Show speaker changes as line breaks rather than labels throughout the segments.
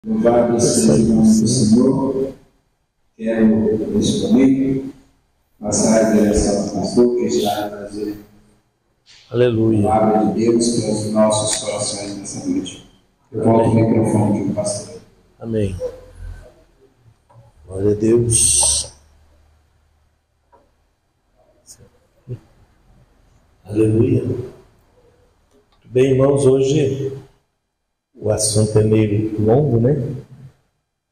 Louvado seja o nome do Senhor. Quero, neste momento, passar a direção ao pastor que está a trazer
Aleluia.
a palavra de Deus para os nossos corações nessa noite. Eu volto o microfone para o pastor.
Amém. Glória a Deus. Aleluia. Bem, irmãos, hoje o assunto é meio longo, né?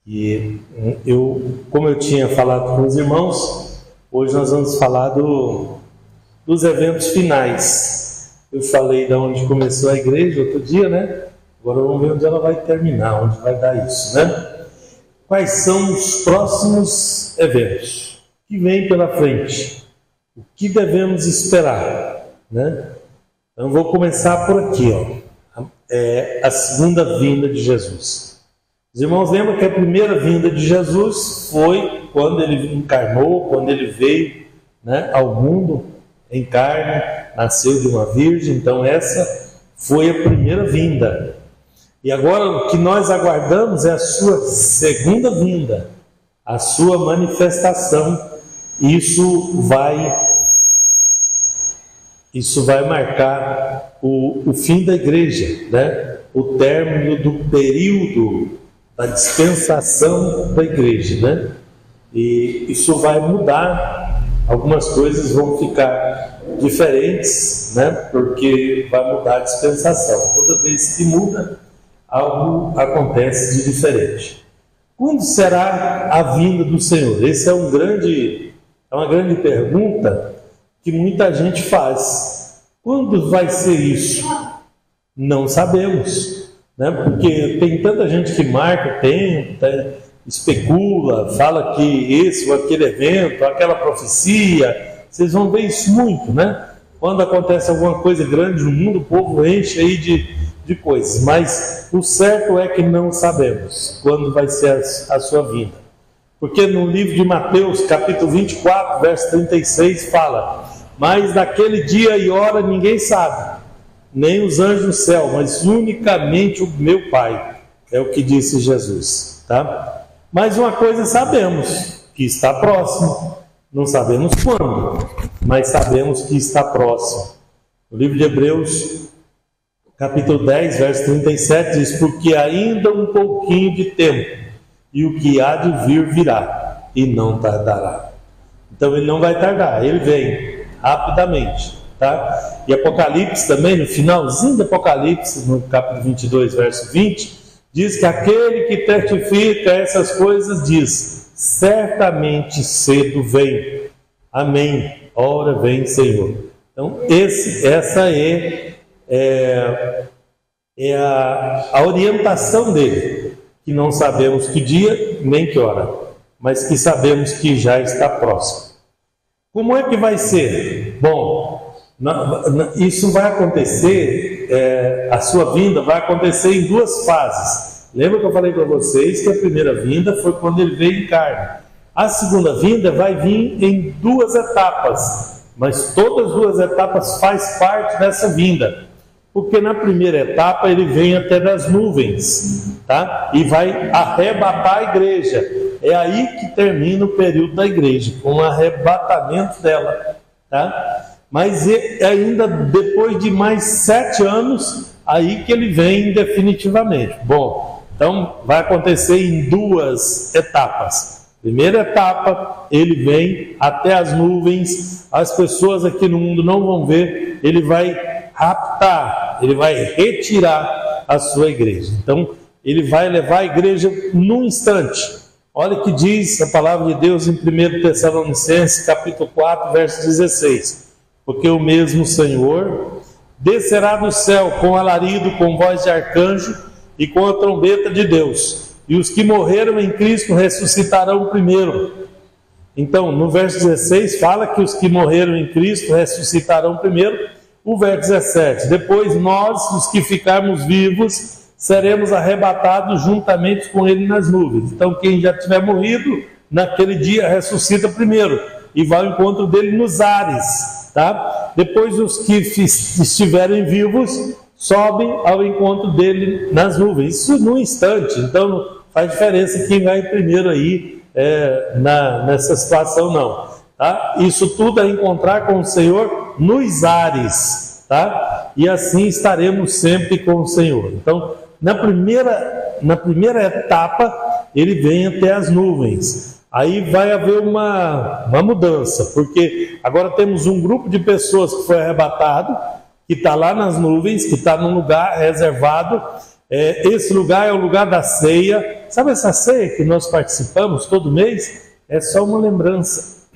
E como eu tinha falado com os irmãos, hoje nós vamos falar dos eventos finais. Eu falei de onde começou a igreja outro dia, né? Agora vamos ver onde ela vai terminar, onde vai dar isso, né? Quais são os próximos eventos que vêm pela frente? O que devemos esperar, né? Então vou começar por aqui, ó. A segunda vinda de Jesus. Os irmãos lembram que a primeira vinda de Jesus foi quando ele encarnou, quando ele veio, né, ao mundo em carne, nasceu de uma virgem. Então essa foi a primeira vinda. E agora o que nós aguardamos é a sua segunda vinda, a sua manifestação. Isso vai marcar o fim da igreja, né? O término do período da dispensação da igreja, né? E isso vai mudar, algumas coisas vão ficar diferentes, né? Porque vai mudar a dispensação. Toda vez que muda, algo acontece de diferente. Quando será a vinda do Senhor? Essa é uma grande pergunta que muita gente faz. Quando vai ser isso? Não sabemos, né? Porque tem tanta gente que marca tempo, especula, fala que esse ou aquele evento, aquela profecia. Vocês vão ver isso muito, né? Quando acontece alguma coisa grande no mundo, o povo enche aí de coisas. Mas o certo é que não sabemos quando vai ser a sua vinda. Porque no livro de Mateus, capítulo 24, verso 36, fala: mas naquele dia e hora ninguém sabe, nem os anjos do céu, mas unicamente o meu Pai. É o que disse Jesus, tá? Mas uma coisa sabemos, que está próximo. Não sabemos quando, mas sabemos que está próximo. No livro de Hebreus, capítulo 10, verso 37, diz: porque ainda um pouquinho de tempo, e o que há de vir virá, e não tardará. Então ele não vai tardar, ele vem rapidamente, tá? E Apocalipse também, no finalzinho do Apocalipse, no capítulo 22, verso 20, diz que aquele que testifica essas coisas diz: certamente cedo vem. Amém. Ora vem, Senhor. Então essa é a orientação dele, que não sabemos que dia nem que hora, mas que sabemos que já está próximo. Como é que vai ser? Bom, isso vai acontecer, a sua vinda vai acontecer em duas fases. Lembra que eu falei para vocês que a primeira vinda foi quando ele veio em carne. A segunda vinda vai vir em duas etapas, mas todas as duas etapas fazem parte dessa vinda. Porque na primeira etapa ele vem até das nuvens, tá? E vai arrebatar a igreja. É aí que termina o período da igreja, com o arrebatamento dela, tá? Mas ainda depois de mais 7 anos, aí que ele vem definitivamente. Bom, então vai acontecer em duas etapas. Primeira etapa, ele vem até as nuvens, as pessoas aqui no mundo não vão ver, ele vai raptar, ele vai retirar a sua igreja. Então, ele vai levar a igreja num instante. Olha o que diz a palavra de Deus em 1 Tessalonicenses, capítulo 4, verso 16. Porque o mesmo Senhor descerá do céu com alarido, com voz de arcanjo e com a trombeta de Deus. E os que morreram em Cristo ressuscitarão primeiro. Então, no verso 16, fala que os que morreram em Cristo ressuscitarão primeiro. O verso 17, depois nós, os que ficarmos vivos, seremos arrebatados juntamente com ele nas nuvens. Então quem já tiver morrido, naquele dia ressuscita primeiro, e vai ao encontro dele nos ares, tá? Depois os que estiverem vivos, sobem ao encontro dele nas nuvens. Isso num instante. Então faz diferença quem vai primeiro aí nessa situação não, tá? Isso tudo é encontrar com o Senhor nos ares, tá? E assim estaremos sempre com o Senhor. Então, na primeira etapa, ele vem até as nuvens. Aí vai haver uma mudança, porque agora temos um grupo de pessoas que foi arrebatado, que está lá nas nuvens, que está num lugar reservado. Esse lugar é o lugar da ceia. Sabe essa ceia que nós participamos todo mês? É só uma lembrança,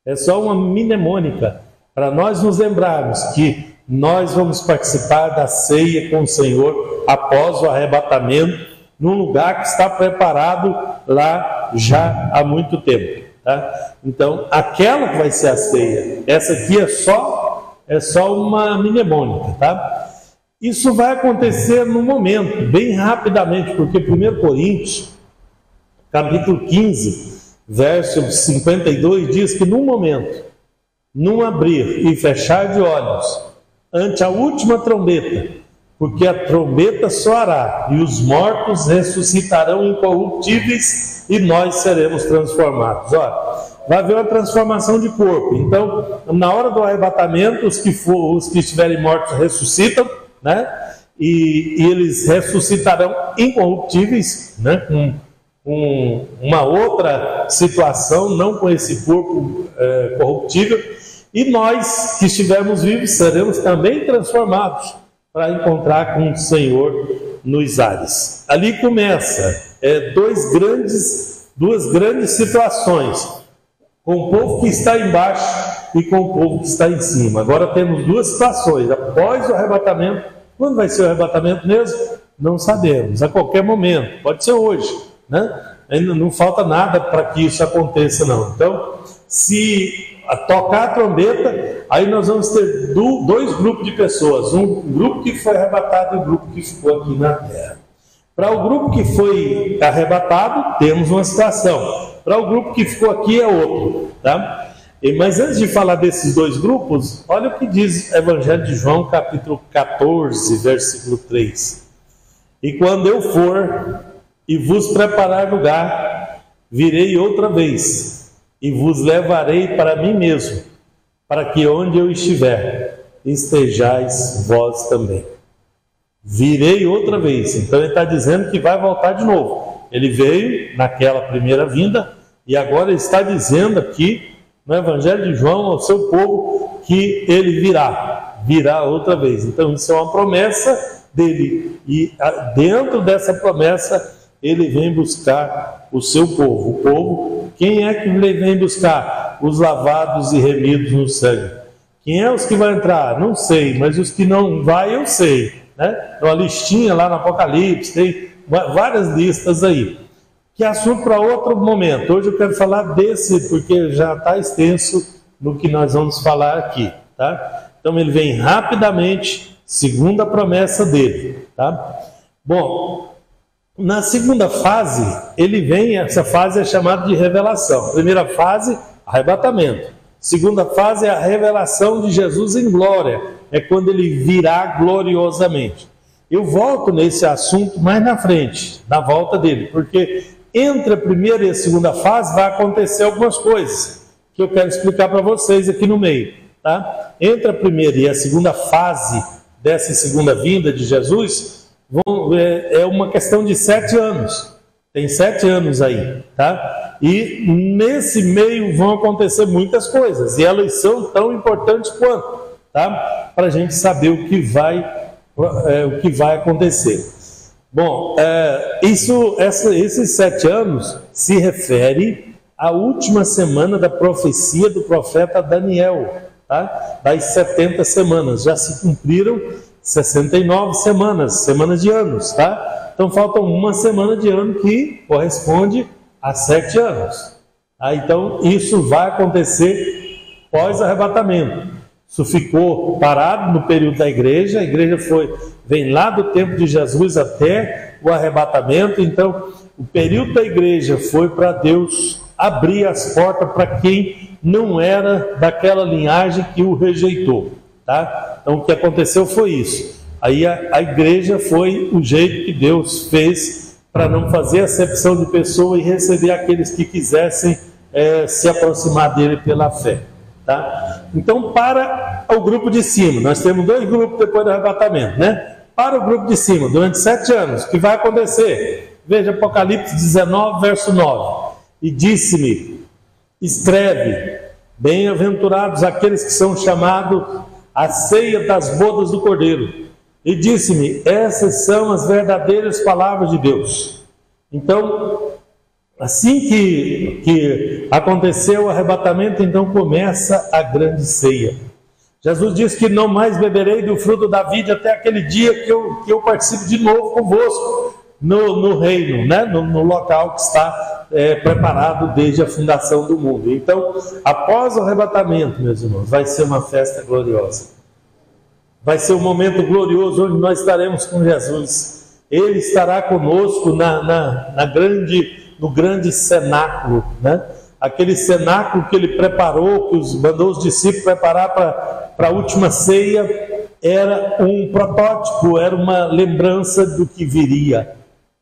é só uma mnemônica, para nós nos lembrarmos que nós vamos participar da ceia com o Senhor após o arrebatamento, num lugar que está preparado lá já há muito tempo, tá? Então, aquela que vai ser a ceia, essa aqui é só uma mnemônica, tá? Isso vai acontecer no momento, bem rapidamente, porque 1 Coríntios, capítulo 15, verso 52, diz que num momento, num abrir e fechar de olhos, ante a última trombeta, porque a trombeta soará e os mortos ressuscitarão incorruptíveis e nós seremos transformados. Olha, vai haver uma transformação de corpo. Então, na hora do arrebatamento, os que estiverem mortos ressuscitam, né? E eles ressuscitarão incorruptíveis, né? Com uma outra situação, não com esse corpo corruptível. E nós que estivermos vivos seremos também transformados para encontrar com o Senhor nos ares. Ali começa duas grandes situações, com o povo que está embaixo e com o povo que está em cima. Agora temos duas situações, após o arrebatamento. Quando vai ser o arrebatamento mesmo? Não sabemos, a qualquer momento, pode ser hoje, né? Ainda não falta nada para que isso aconteça não. Então, se tocar a trombeta, aí nós vamos ter dois grupos de pessoas, um grupo que foi arrebatado e um grupo que ficou aqui na terra. Para o grupo que foi arrebatado, temos uma situação. Para o grupo que ficou aqui é outro, tá? Mas antes de falar desses dois grupos, olha o que diz o Evangelho de João, capítulo 14, versículo 3. E quando eu for e vos preparar lugar, virei outra vez e vos levarei para mim mesmo, para que onde eu estiver, estejais vós também. Virei outra vez. Então ele está dizendo que vai voltar de novo. Ele veio naquela primeira vinda e agora ele está dizendo aqui no Evangelho de João ao seu povo que ele virá outra vez. Então isso é uma promessa dele, e dentro dessa promessa ele vem buscar o seu povo. O povo, quem é que ele vem buscar? Os lavados e remidos no sangue. Quem é os que vai entrar? Não sei, mas os que não vai eu sei, né? Uma listinha lá no Apocalipse, tem várias listas aí. Que é assunto para outro momento. Hoje eu quero falar desse, porque já está extenso no que nós vamos falar aqui, tá? Então ele vem rapidamente, segundo a promessa dele, tá? Bom, na segunda fase, ele vem, essa fase é chamada de revelação. Primeira fase, arrebatamento. Segunda fase é a revelação de Jesus em glória. É quando ele virá gloriosamente. Eu volto nesse assunto mais na frente, na volta dele, porque entre a primeira e a segunda fase vai acontecer algumas coisas que eu quero explicar para vocês aqui no meio, tá? Entre a primeira e a segunda fase dessa segunda vinda de Jesus, é uma questão de 7 anos. Tem 7 anos aí, tá? E nesse meio vão acontecer muitas coisas, e elas são tão importantes quanto, tá? Para a gente saber o que vai acontecer. Bom, esses 7 anos se refere à última semana da profecia do profeta Daniel, tá? Das 70 semanas. Já se cumpriram 69 semanas de anos, tá? Então falta uma semana de ano que corresponde a 7 anos. Tá? Então isso vai acontecer pós-arrebatamento. Isso ficou parado no período da igreja. A igreja vem lá do tempo de Jesus até o arrebatamento. Então o período da igreja foi para Deus abrir as portas para quem não era daquela linhagem que o rejeitou, tá? Então o que aconteceu foi isso. Aí a igreja foi o jeito que Deus fez para não fazer acepção de pessoa e receber aqueles que quisessem se aproximar dele pela fé. Tá? Então, para o grupo de cima, nós temos 2 grupos depois do arrebatamento, né? Para o grupo de cima, durante 7 anos, o que vai acontecer? Veja Apocalipse 19, verso 9. E disse-me: escreve, bem-aventurados aqueles que são chamados à ceia das bodas do Cordeiro. E disse-me: essas são as verdadeiras palavras de Deus. Então, assim que aconteceu o arrebatamento, então começa a grande ceia. Jesus disse que não mais beberei do fruto da vide até aquele dia que eu participe de novo convosco no reino, né? no local que está preparado desde a fundação do mundo. Então, após o arrebatamento, meus irmãos, vai ser uma festa gloriosa. Vai ser um momento glorioso onde nós estaremos com Jesus. Ele estará conosco no grande cenáculo, né? Aquele cenáculo que ele preparou, que mandou os discípulos preparar para a última ceia, era um protótipo, era uma lembrança do que viria.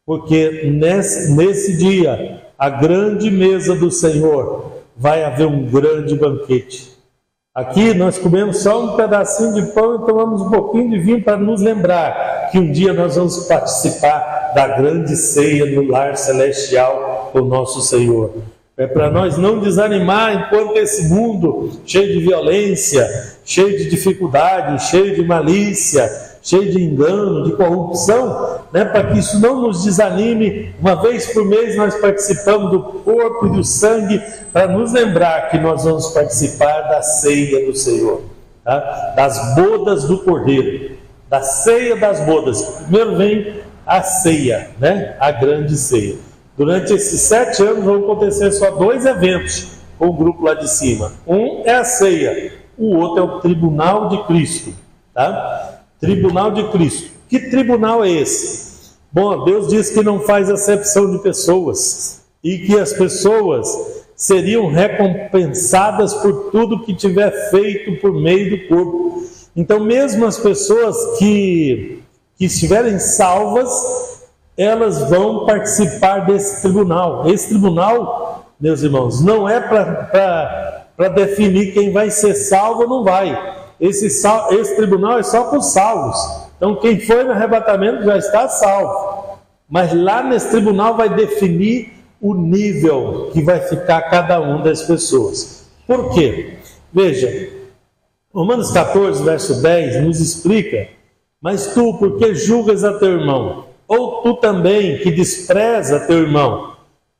Porque nesse dia, a grande mesa do Senhor, vai haver um grande banquete. Aqui nós comemos só um pedacinho de pão e tomamos um pouquinho de vinho para nos lembrar que um dia nós vamos participar da grande ceia no lar celestial com o nosso Senhor. É para nós não desanimar enquanto esse mundo cheio de violência, cheio de dificuldade, cheio de malícia, cheio de engano, de corrupção, né? Para que isso não nos desanime. Uma vez por mês nós participamos do corpo e do sangue para nos lembrar que nós vamos participar da ceia do Senhor, tá? Das bodas do Cordeiro, da ceia das bodas. Primeiro vem a ceia, né? A grande ceia. Durante esses 7 anos vão acontecer só 2 eventos com o grupo lá de cima. Um é a ceia, o outro é o tribunal de Cristo, tá? Tribunal de Cristo. Que tribunal é esse? Bom, Deus diz que não faz acepção de pessoas e que as pessoas seriam recompensadas por tudo que tiver feito por meio do corpo. Então, mesmo as pessoas que estiverem salvas, elas vão participar desse tribunal. Esse tribunal, meus irmãos, não é para definir quem vai ser salvo ou não vai. Esse tribunal é só para os salvos. Então quem foi no arrebatamento já está salvo. Mas lá nesse tribunal vai definir o nível que vai ficar cada uma das pessoas. Por quê? Veja, Romanos 14, verso 10 nos explica: mas tu, por que julgas a teu irmão? Ou tu também, que despreza teu irmão?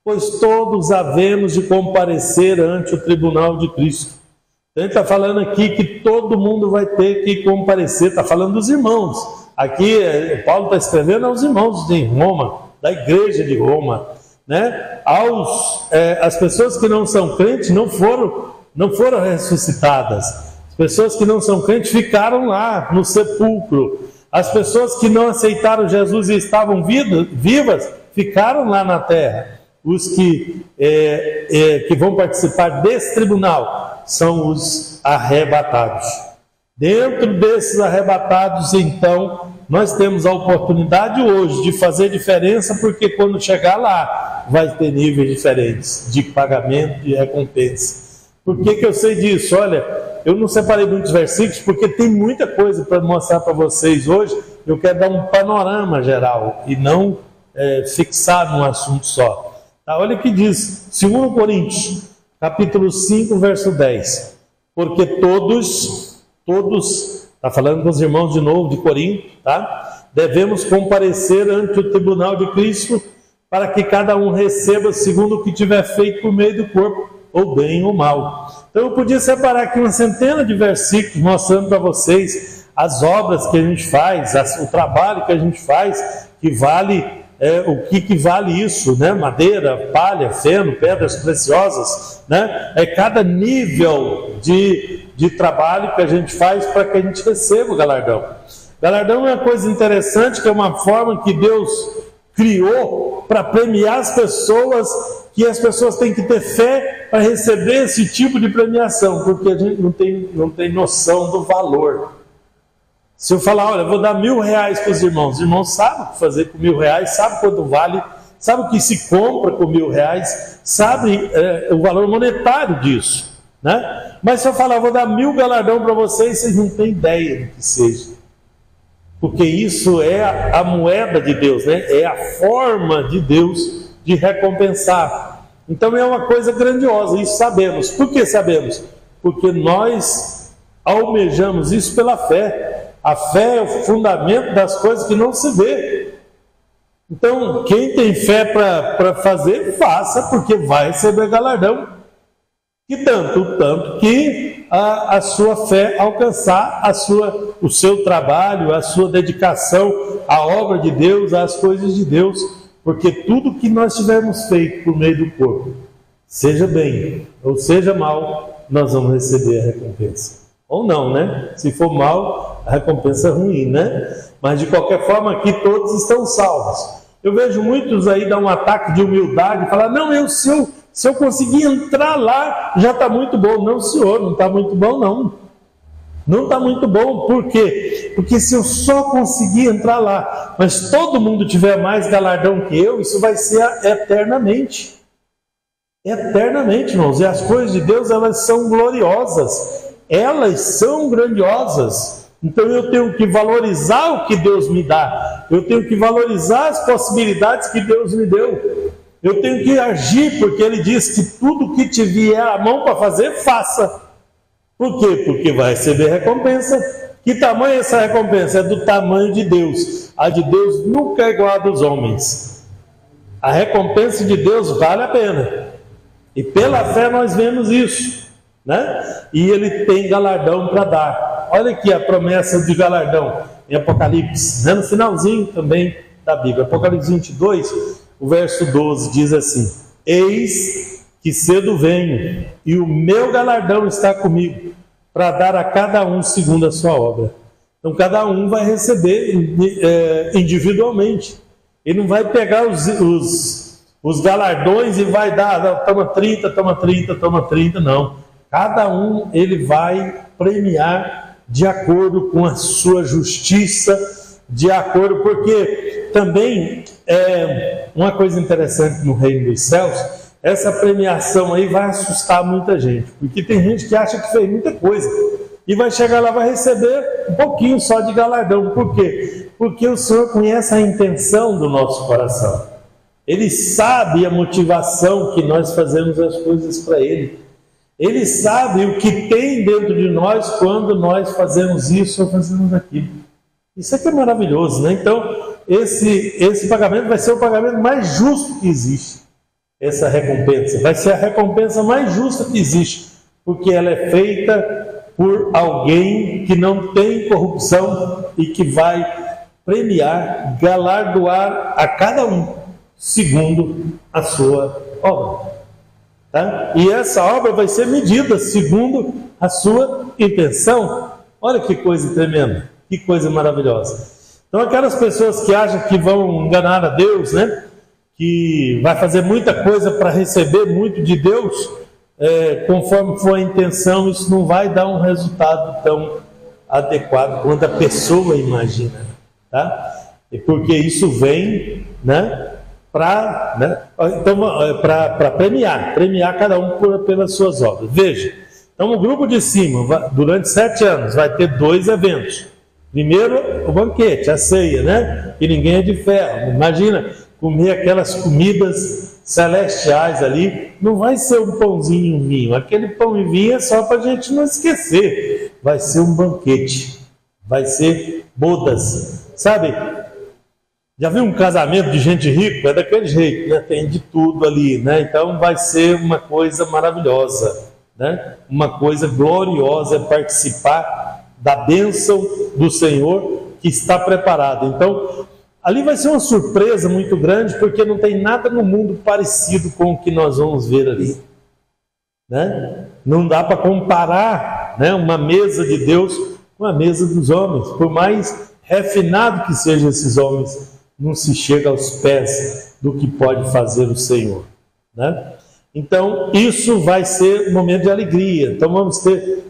Pois todos havemos de comparecer ante o tribunal de Cristo. Ele está falando aqui que todo mundo vai ter que comparecer. Está falando dos irmãos. Aqui Paulo está escrevendo aos irmãos de Roma, da igreja de Roma, né? As pessoas que não são crentes não foram ressuscitadas. As pessoas que não são crentes ficaram lá no sepulcro. As pessoas que não aceitaram Jesus e estavam vivas ficaram lá na terra. Os que vão participar desse tribunal são os arrebatados. Dentro desses arrebatados, então, nós temos a oportunidade hoje de fazer diferença, porque quando chegar lá, vai ter níveis diferentes de pagamento e recompensa. Por que eu sei disso? Olha, eu não separei muitos versículos, porque tem muita coisa para mostrar para vocês hoje. Eu quero dar um panorama geral e não fixar num assunto só. Tá, olha o que diz 2 Coríntios, capítulo 5, verso 10. Porque todos, está falando com os irmãos de novo de Corinto, tá? Devemos comparecer ante o tribunal de Cristo, para que cada um receba segundo o que tiver feito por meio do corpo, ou bem ou mal. Então eu podia separar aqui uma centena de versículos mostrando para vocês as obras que a gente faz, o trabalho que a gente faz, que vale... o que vale isso, né? Madeira, palha, feno, pedras preciosas, né? É cada nível de trabalho que a gente faz para que a gente receba o galardão. Galardão é uma coisa interessante, que é uma forma que Deus criou para premiar as pessoas, que as pessoas têm que ter fé para receber esse tipo de premiação, porque a gente não tem noção do valor. Se eu falar, olha, eu vou dar R$1.000 para os irmãos sabem o que fazer com R$1.000, sabem quanto vale sabe o que se compra com R$1.000, sabe o valor monetário disso, né? Mas se eu falar, vou dar 1.000 galardão para vocês, vocês não têm ideia do que seja, porque isso é a moeda de Deus, né? É a forma de Deus de recompensar. Então é uma coisa grandiosa, isso sabemos. Por que sabemos? Porque nós almejamos isso pela fé. A fé é o fundamento das coisas que não se vê. Então, quem tem fé para fazer, faça, porque vai receber galardão. E tanto que a sua fé alcançar o seu trabalho, a sua dedicação à obra de Deus, às coisas de Deus, porque tudo que nós tivermos feito por meio do corpo, seja bem ou seja mal, nós vamos receber a recompensa. Ou não, né? Se for mal, a recompensa é ruim, né? Mas de qualquer forma, aqui todos estão salvos. Eu vejo muitos aí dar um ataque de humildade e falar, não, se eu conseguir entrar lá, já está muito bom. Não, senhor, não está muito bom, não. Não está muito bom. Por quê? Porque se eu só conseguir entrar lá, mas todo mundo tiver mais galardão que eu, isso vai ser eternamente. Eternamente, irmãos. E as coisas de Deus, elas são gloriosas. Elas são grandiosas. Então eu tenho que valorizar o que Deus me dá. Eu tenho que valorizar as possibilidades que Deus me deu. Eu tenho que agir, porque Ele diz que tudo que te vier à mão para fazer, faça. Por quê? Porque vai receber recompensa. Que tamanho é essa recompensa? É do tamanho de Deus. A de Deus nunca é igual a dos homens. A recompensa de Deus vale a pena. E pela fé nós vemos isso, né? E Ele tem galardão para dar. Olha aqui a promessa de galardão em Apocalipse, né? No finalzinho também da Bíblia. Apocalipse 22, o verso 12 diz assim: eis que cedo venho, e o meu galardão está comigo, para dar a cada um segundo a sua obra. Então cada um vai receber individualmente. Ele não vai pegar os galardões e vai dar, toma 30, toma 30, toma 30, não. Cada um ele vai premiar de acordo com a sua justiça, de acordo, porque também uma coisa interessante no reino dos céus, essa premiação aí vai assustar muita gente, porque tem gente que acha que fez muita coisa, e vai chegar lá, vai receber um pouquinho só de galardão. Por quê? Porque o Senhor conhece a intenção do nosso coração. Ele sabe a motivação que nós fazemos as coisas para Ele. Ele sabe o que tem dentro de nós quando nós fazemos isso ou fazemos aquilo. Isso aqui é maravilhoso, né? Então, esse pagamento vai ser o pagamento mais justo que existe. Essa recompensa vai ser a recompensa mais justa que existe, porque ela é feita por alguém que não tem corrupção e que vai premiar, galardoar a cada um segundo a sua obra, tá? E essa obra vai ser medida segundo a sua intenção. Olha que coisa tremenda, que coisa maravilhosa. Então aquelas pessoas que acham que vão enganar a Deus, né? Que vai fazer muita coisa para receber muito de Deus, conforme for a intenção, isso não vai dar um resultado tão adequado quanto a pessoa imagina, tá? E porque isso vem, né? Para premiar cada um pelas suas obras. Veja, então o grupo de cima, durante 7 anos, vai ter 2 eventos. Primeiro, o banquete, a ceia, né? Que ninguém é de ferro. Imagina comer aquelas comidas celestiais ali. Não vai ser um pãozinho e um vinho. Aquele pão e vinho é só para a gente não esquecer. Vai ser um banquete. Vai ser bodas. Sabe? Já viu um casamento de gente rica? É daquele jeito, né? Tem de tudo ali, né? Então vai ser uma coisa maravilhosa, né? Uma coisa gloriosa, é participar da bênção do Senhor que está preparada. Então, ali vai ser uma surpresa muito grande, porque não tem nada no mundo parecido com o que nós vamos ver ali, né? Não dá para comparar, né, uma mesa de Deus com a mesa dos homens. Por mais refinado que sejam esses homens, não se chega aos pés do que pode fazer o Senhor, né? Então isso vai ser um momento de alegria. Então vamos ter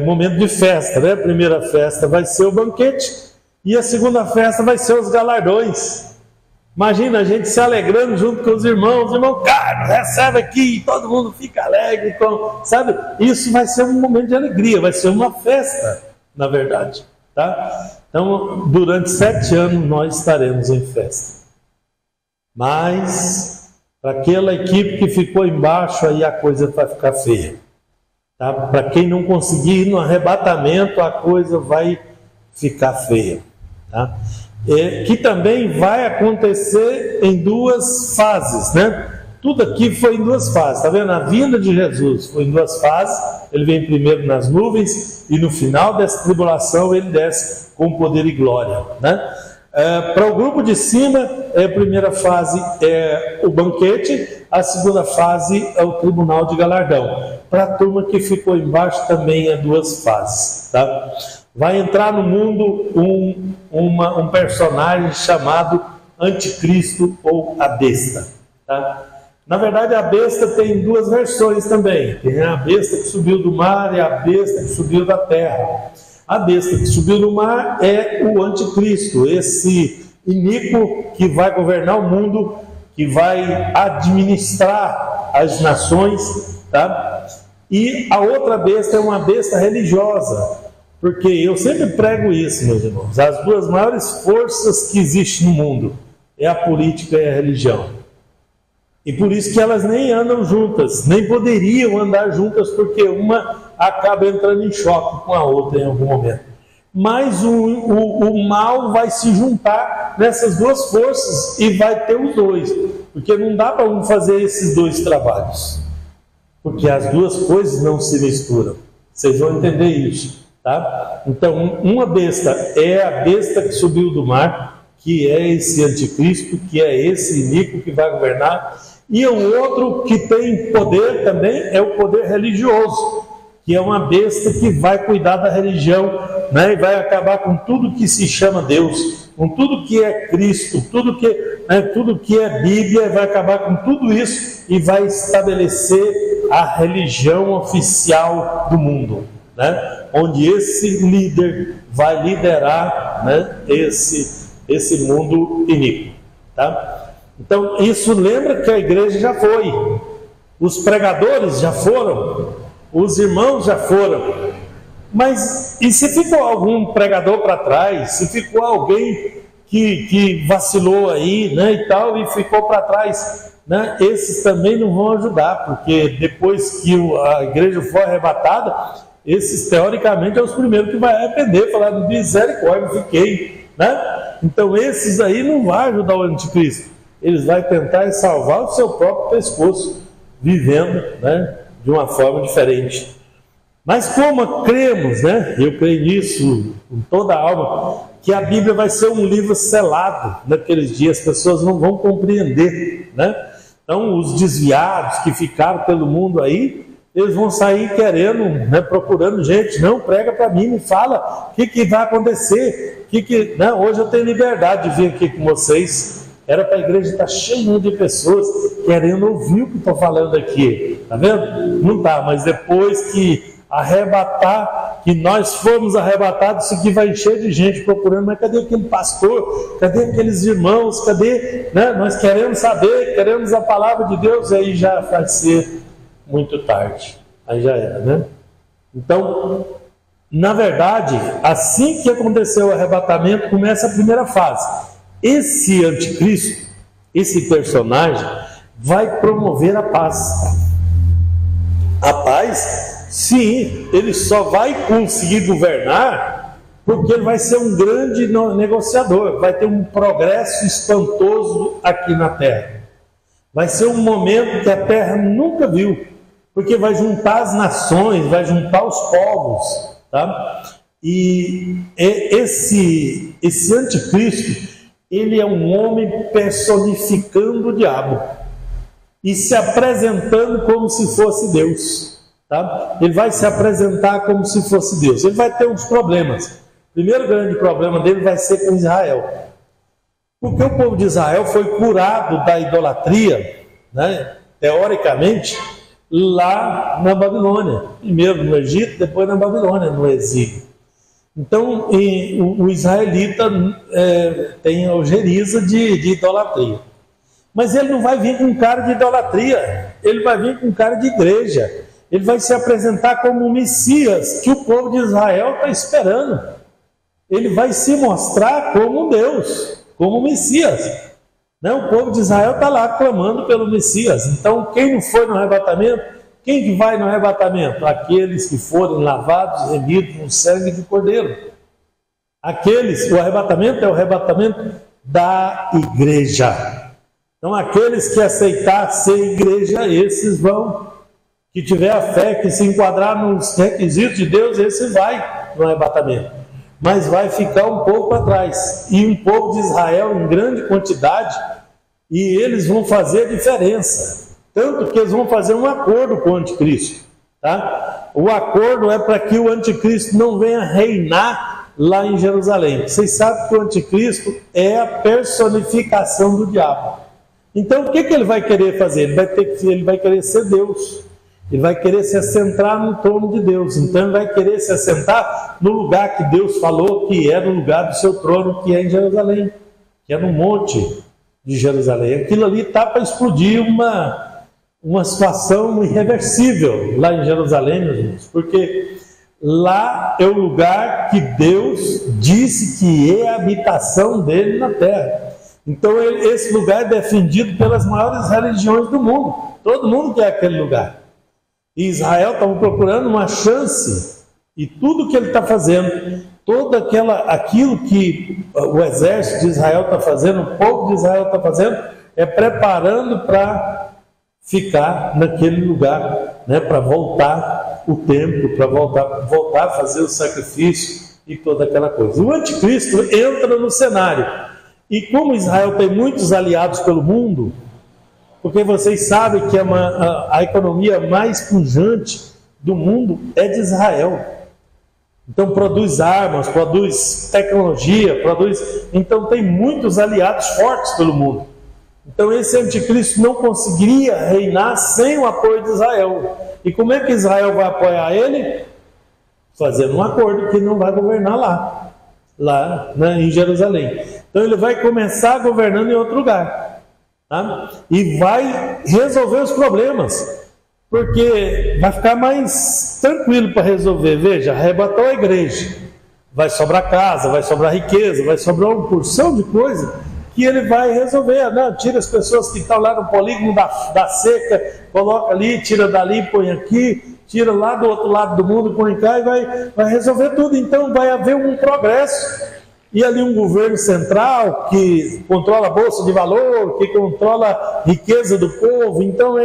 momento de festa, né? A primeira festa vai ser o banquete, e a segunda festa vai ser os galardões. Imagina a gente se alegrando junto com os irmãos, Carlos, recebe aqui, todo mundo fica alegre, sabe? Isso vai ser um momento de alegria, vai ser uma festa, na verdade, tá? Então, durante 7 anos nós estaremos em festa. Mas, para aquela equipe que ficou embaixo, aí a coisa vai ficar feia. Tá? Para quem não conseguir ir no arrebatamento, a coisa vai ficar feia. Tá? Que também vai acontecer em 2 fases, né? Tudo aqui foi em 2 fases, tá vendo? A vinda de Jesus foi em 2 fases. Ele vem primeiro nas nuvens e no final dessa tribulação ele desce com poder e glória, né? Para o grupo de cima, a primeira fase é o banquete, a segunda fase é o tribunal de galardão. Para a turma que ficou embaixo também é 2 fases, tá? Vai entrar no mundo um personagem chamado Anticristo ou a besta, tá? Na verdade, a besta tem 2 versões também. Tem a besta que subiu do mar e a besta que subiu da terra. A besta que subiu do mar é o Anticristo, esse iníquo que vai governar o mundo, que vai administrar as nações, tá? E a outra besta é uma besta religiosa, porque eu sempre prego isso, meus irmãos. As 2 maiores forças que existem no mundo é a política e a religião. E por isso que elas nem andam juntas, nem poderiam andar juntas, porque uma acaba entrando em choque com a outra em algum momento. Mas o mal vai se juntar nessas 2 forças e vai ter os 2, porque não dá para um fazer esses 2 trabalhos, porque as 2 coisas não se misturam. Vocês vão entender isso, tá? Então, uma besta é a besta que subiu do mar, que é esse anticristo, que é esse iníquo que vai governar. E o outro que tem poder também é o poder religioso, que é uma besta que vai cuidar da religião, né? E vai acabar com tudo que se chama Deus, com tudo que é Cristo, tudo que é Bíblia, vai acabar com tudo isso e vai estabelecer a religião oficial do mundo, né? Onde esse líder vai liderar, né, esse mundo iníquo, tá? Então, isso lembra que a igreja já foi, os pregadores já foram, os irmãos já foram, mas e se ficou algum pregador para trás, se ficou alguém que vacilou aí, né, e tal, e ficou para trás, né, esses também não vão ajudar, porque depois que a igreja for arrebatada, esses teoricamente são os primeiros que vai arrepender, falar de misericórdia, fiquei, né? Então esses aí não vão ajudar o anticristo. Eles vão tentar salvar o seu próprio pescoço, vivendo, né, de uma forma diferente. Mas como cremos, né, eu creio nisso com toda a alma, que a Bíblia vai ser um livro selado naqueles dias, as pessoas não vão compreender, né? Então os desviados que ficaram pelo mundo aí, eles vão sair querendo, né, procurando gente, não, prega para mim, me fala o que vai acontecer, né? Hoje eu tenho liberdade de vir aqui com vocês. Era para a igreja estar cheia de pessoas querendo ouvir o que estou falando aqui, tá vendo? Não tá, mas depois que arrebatar, que nós formos arrebatados, isso aqui vai encher de gente procurando, mas cadê aquele pastor? Cadê aqueles irmãos? Cadê, né? Nós queremos saber, queremos a palavra de Deus, aí já vai ser muito tarde, aí já era, né? Então, na verdade, assim que aconteceu o arrebatamento, começa a primeira fase. Esse anticristo, esse personagem, vai promover a paz. A paz, sim, ele só vai conseguir governar porque ele vai ser um grande negociador, vai ter um progresso espantoso aqui na terra. Vai ser um momento que a terra nunca viu, porque vai juntar as nações, vai juntar os povos, tá? E esse anticristo, ele é um homem personificando o diabo e se apresentando como se fosse Deus, tá? Ele vai se apresentar como se fosse Deus. Ele vai ter uns problemas. O primeiro grande problema dele vai ser com Israel, porque o povo de Israel foi curado da idolatria, né, teoricamente, lá na Babilônia, primeiro no Egito, depois na Babilônia, no exílio. Então, o israelita tem a ojeriza de idolatria. Mas ele não vai vir com cara de idolatria, ele vai vir com cara de igreja. Ele vai se apresentar como o Messias que o povo de Israel está esperando. Ele vai se mostrar como Deus, como o Messias. Né? O povo de Israel está lá clamando pelo Messias. Então, quem não foi no arrebatamento, quem que vai no arrebatamento? Aqueles que forem lavados e remidos no sangue de Cordeiro. O arrebatamento é o arrebatamento da igreja. Então, aqueles que aceitar ser igreja, esses vão. Que tiver a fé, que se enquadrar nos requisitos de Deus, esse vai no arrebatamento. Mas vai ficar um pouco atrás. E um povo de Israel em grande quantidade, e eles vão fazer a diferença. Tanto que eles vão fazer um acordo com o anticristo. Tá? O acordo é para que o anticristo não venha reinar lá em Jerusalém. Vocês sabem que o anticristo é a personificação do diabo. Então o que ele vai querer fazer? Ele vai querer ser Deus. Ele vai querer se assentar no trono de Deus. Então ele vai querer se assentar no lugar que Deus falou que é no lugar do seu trono, que é em Jerusalém, que é no monte de Jerusalém. Aquilo ali está para explodir uma situação irreversível lá em Jerusalém, meus irmãos, porque lá é o lugar que Deus disse que é a habitação dele na terra. Então esse lugar é defendido pelas maiores religiões do mundo. Todo mundo quer aquele lugar. E Israel estava procurando uma chance, e tudo que ele está fazendo, aquilo que o exército de Israel está fazendo, o povo de Israel está fazendo, é preparando para ficar naquele lugar, né, para voltar o templo, para voltar a fazer o sacrifício e toda aquela coisa. O anticristo entra no cenário, e como Israel tem muitos aliados pelo mundo, porque vocês sabem que a economia mais pujante do mundo é de Israel. Então produz armas, produz tecnologia, então tem muitos aliados fortes pelo mundo. Então esse anticristo não conseguiria reinar sem o apoio de Israel. E como é que Israel vai apoiar ele? Fazendo um acordo que não vai governar lá né, em Jerusalém. Então ele vai começar governando em outro lugar. Tá? E vai resolver os problemas, porque vai ficar mais tranquilo para resolver. Veja, arrebatou a igreja, vai sobrar casa, vai sobrar riqueza, vai sobrar uma porção de coisa que ele vai resolver. Não, tira as pessoas que estão lá no polígono da seca, coloca ali, tira dali, põe aqui, tira lá do outro lado do mundo, põe cá, e vai resolver tudo. Então vai haver um progresso. E ali um governo central que controla a bolsa de valor, que controla a riqueza do povo. Então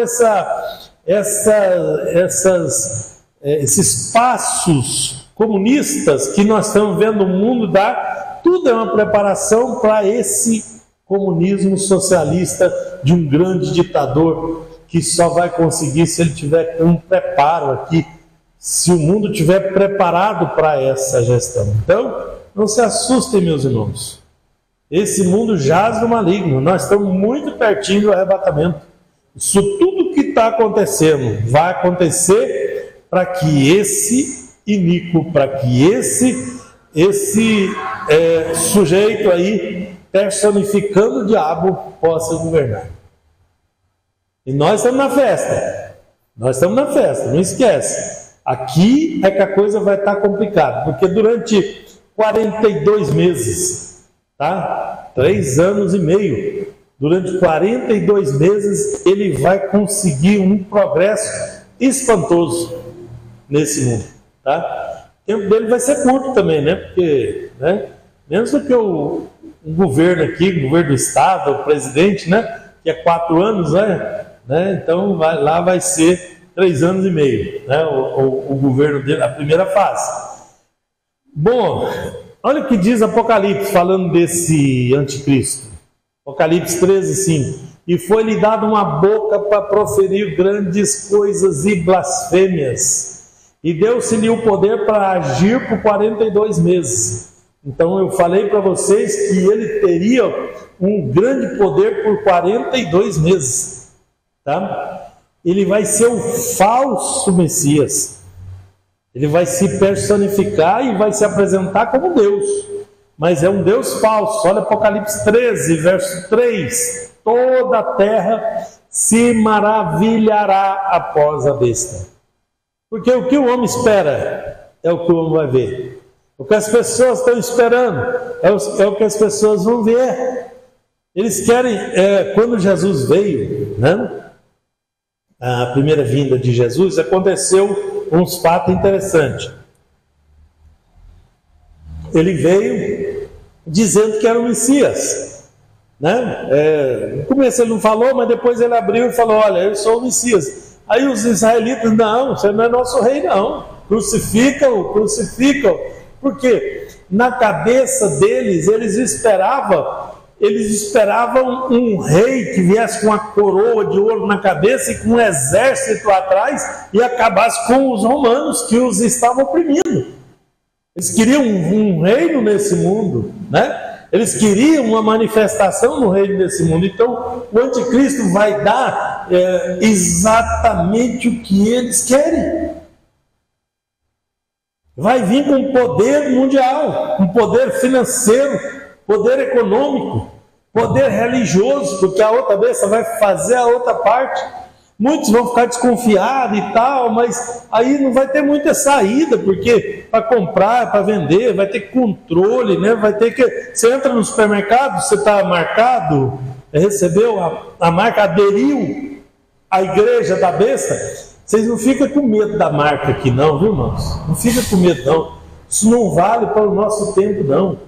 esses passos comunistas que nós estamos vendo o mundo dar, tudo é uma preparação para esse comunismo socialista de um grande ditador que só vai conseguir se ele tiver um preparo aqui, se o mundo tiver preparado para essa gestão. Então, não se assustem, meus irmãos. Esse mundo jaz no maligno. Nós estamos muito pertinho do arrebatamento. Isso tudo que está acontecendo vai acontecer para que esse iníquo, para que esse sujeito aí, personificando o diabo, possa governar. E nós estamos na festa. Nós estamos na festa, não esquece. Aqui é que a coisa vai estar complicada, porque durante 42 meses, tá? 3 anos e meio. Durante 42 meses ele vai conseguir um progresso espantoso nesse mundo, tá? O tempo dele vai ser curto também, né? Porque, né? Menos do que o governo aqui, o governo do estado, o presidente, né? Que é 4 anos, né? Então lá vai ser 3 anos e meio, né? O governo dele, a primeira fase. Bom, olha o que diz Apocalipse, falando desse anticristo. Apocalipse 13:5. E foi-lhe dada uma boca para proferir grandes coisas e blasfêmias. E deu-se-lhe o poder para agir por 42 meses. Então eu falei para vocês que ele teria um grande poder por 42 meses. Tá? Ele vai ser o falso Messias. Ele vai se personificar e vai se apresentar como Deus. Mas é um Deus falso. Olha Apocalipse 13, verso 3. Toda a terra se maravilhará após a besta. Porque o que o homem espera é o que o homem vai ver. O que as pessoas estão esperando é o que as pessoas vão ver. Eles querem, quando Jesus veio, né? A primeira vinda de Jesus, aconteceu uns fatos interessantes. Ele veio dizendo que era o Messias, né? No começo ele não falou, mas depois ele abriu e falou: olha, eu sou o Messias. Aí os israelitas: não, você não é nosso rei não, crucificam. Porque na cabeça deles, eles esperavam um rei que viesse com uma coroa de ouro na cabeça e com um exército atrás e acabasse com os romanos que os estavam oprimindo. Eles queriam um reino nesse mundo, né? Eles queriam uma manifestação no reino desse mundo. Então o anticristo vai dar exatamente o que eles querem. Vai vir com poder mundial, com poder financeiro, poder econômico, poder religioso, porque a outra besta vai fazer a outra parte. Muitos vão ficar desconfiados e tal, mas aí não vai ter muita saída, porque para comprar, para vender, vai ter controle, né? Vai ter que... Você entra no supermercado, você está marcado, recebeu a marca, aderiu à igreja da besta. Vocês não ficam com medo da marca aqui não, viu, irmãos? Não fica com medo não. Isso não vale para o nosso tempo não.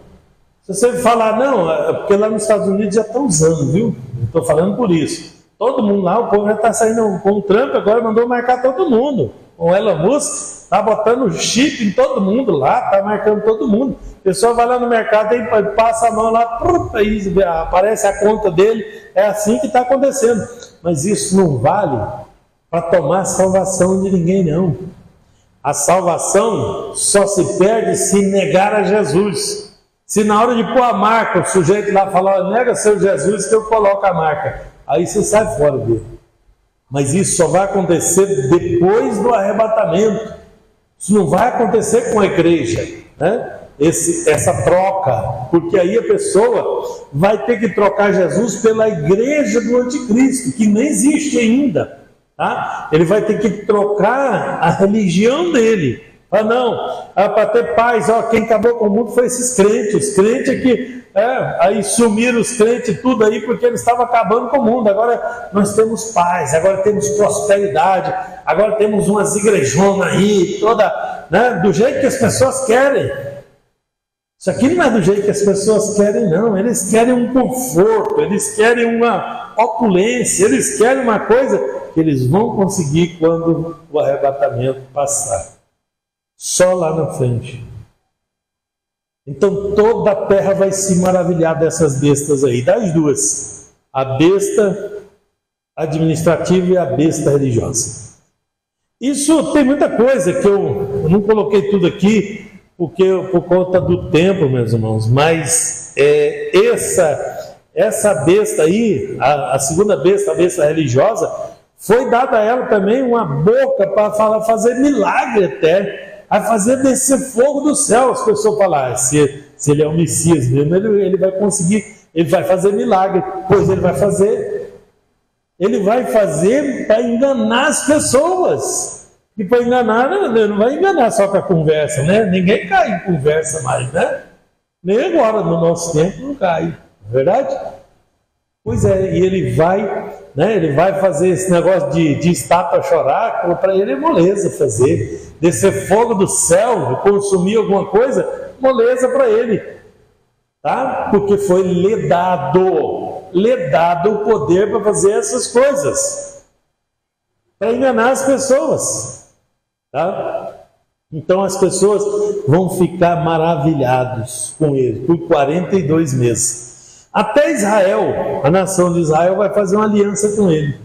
Se você falar, não, é porque lá nos Estados Unidos já estão usando, viu? Estou falando por isso. Todo mundo lá, o povo já está saindo com o Trump, agora mandou marcar todo mundo. O Elon Musk está botando chip em todo mundo lá, está marcando todo mundo. A pessoa vai lá no mercado, passa a mão lá, aí aparece a conta dele. É assim que está acontecendo. Mas isso não vale para tomar a salvação de ninguém, não. A salvação só se perde se negar a Jesus. Se na hora de pôr a marca, o sujeito lá falar: nega seu Jesus que eu coloco a marca, aí você sai fora dele. Mas isso só vai acontecer depois do arrebatamento. Isso não vai acontecer com a igreja, né? Essa troca, porque aí a pessoa vai ter que trocar Jesus pela igreja do anticristo, que nem existe ainda. Tá? Ele vai ter que trocar a religião dele. Não, para ter paz, quem acabou com o mundo foi esses crentes. Os crentes que aí sumiram os crentes tudo aí, porque eles estavam acabando com o mundo. Agora nós temos paz, agora temos prosperidade, agora temos umas igrejonas aí, toda, né, do jeito que as pessoas querem. Isso aqui não é do jeito que as pessoas querem, não. Eles querem um conforto, eles querem uma opulência, eles querem uma coisa que eles vão conseguir quando o arrebatamento passar. Só lá na frente. Então toda a terra vai se maravilhar dessas bestas aí, das duas. A besta administrativa e a besta religiosa. Isso tem muita coisa que eu não coloquei tudo aqui, por conta do tempo, meus irmãos, mas essa besta aí, a segunda besta, a besta religiosa, foi dada a ela também uma boca para fazer milagre até, a fazer descer fogo do céu. As pessoas falam: se ele é o Messias mesmo, ele vai conseguir, ele vai fazer milagre. Pois ele vai fazer. Ele vai fazer para enganar as pessoas. E para enganar, não vai enganar só com a conversa, né? Ninguém cai em conversa mais, né? Nem agora, no nosso tempo, não cai. Não é verdade? Pois é, e ele vai, né? Ele vai fazer esse negócio de estátua chorar, para ele é moleza fazer. Descer fogo do céu, consumir alguma coisa, moleza para ele. Tá? Porque foi lhe dado o poder para fazer essas coisas. Para enganar as pessoas. Tá? Então as pessoas vão ficar maravilhados com ele por 42 meses. Até Israel, a nação de Israel, vai fazer uma aliança com ele.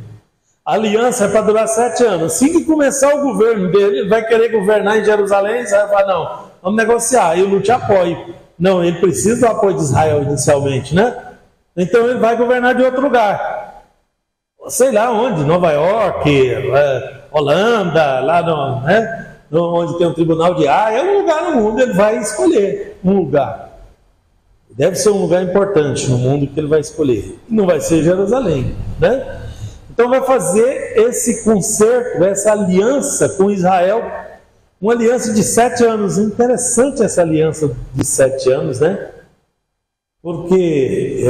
A aliança é para durar 7 anos. Assim que começar o governo dele, ele vai querer governar em Jerusalém. Israel vai falar: não, vamos negociar, eu não te apoio. Não, ele precisa do apoio de Israel inicialmente, né? Então ele vai governar de outro lugar. Sei lá onde, Nova York, Holanda, lá onde tem um tribunal de Haia, é um lugar no mundo, ele vai escolher um lugar. Deve ser um lugar importante no mundo que ele vai escolher. E não vai ser Jerusalém, né? Então vai fazer esse concerto, essa aliança com Israel, uma aliança de 7 anos. Interessante essa aliança de 7 anos, né? Porque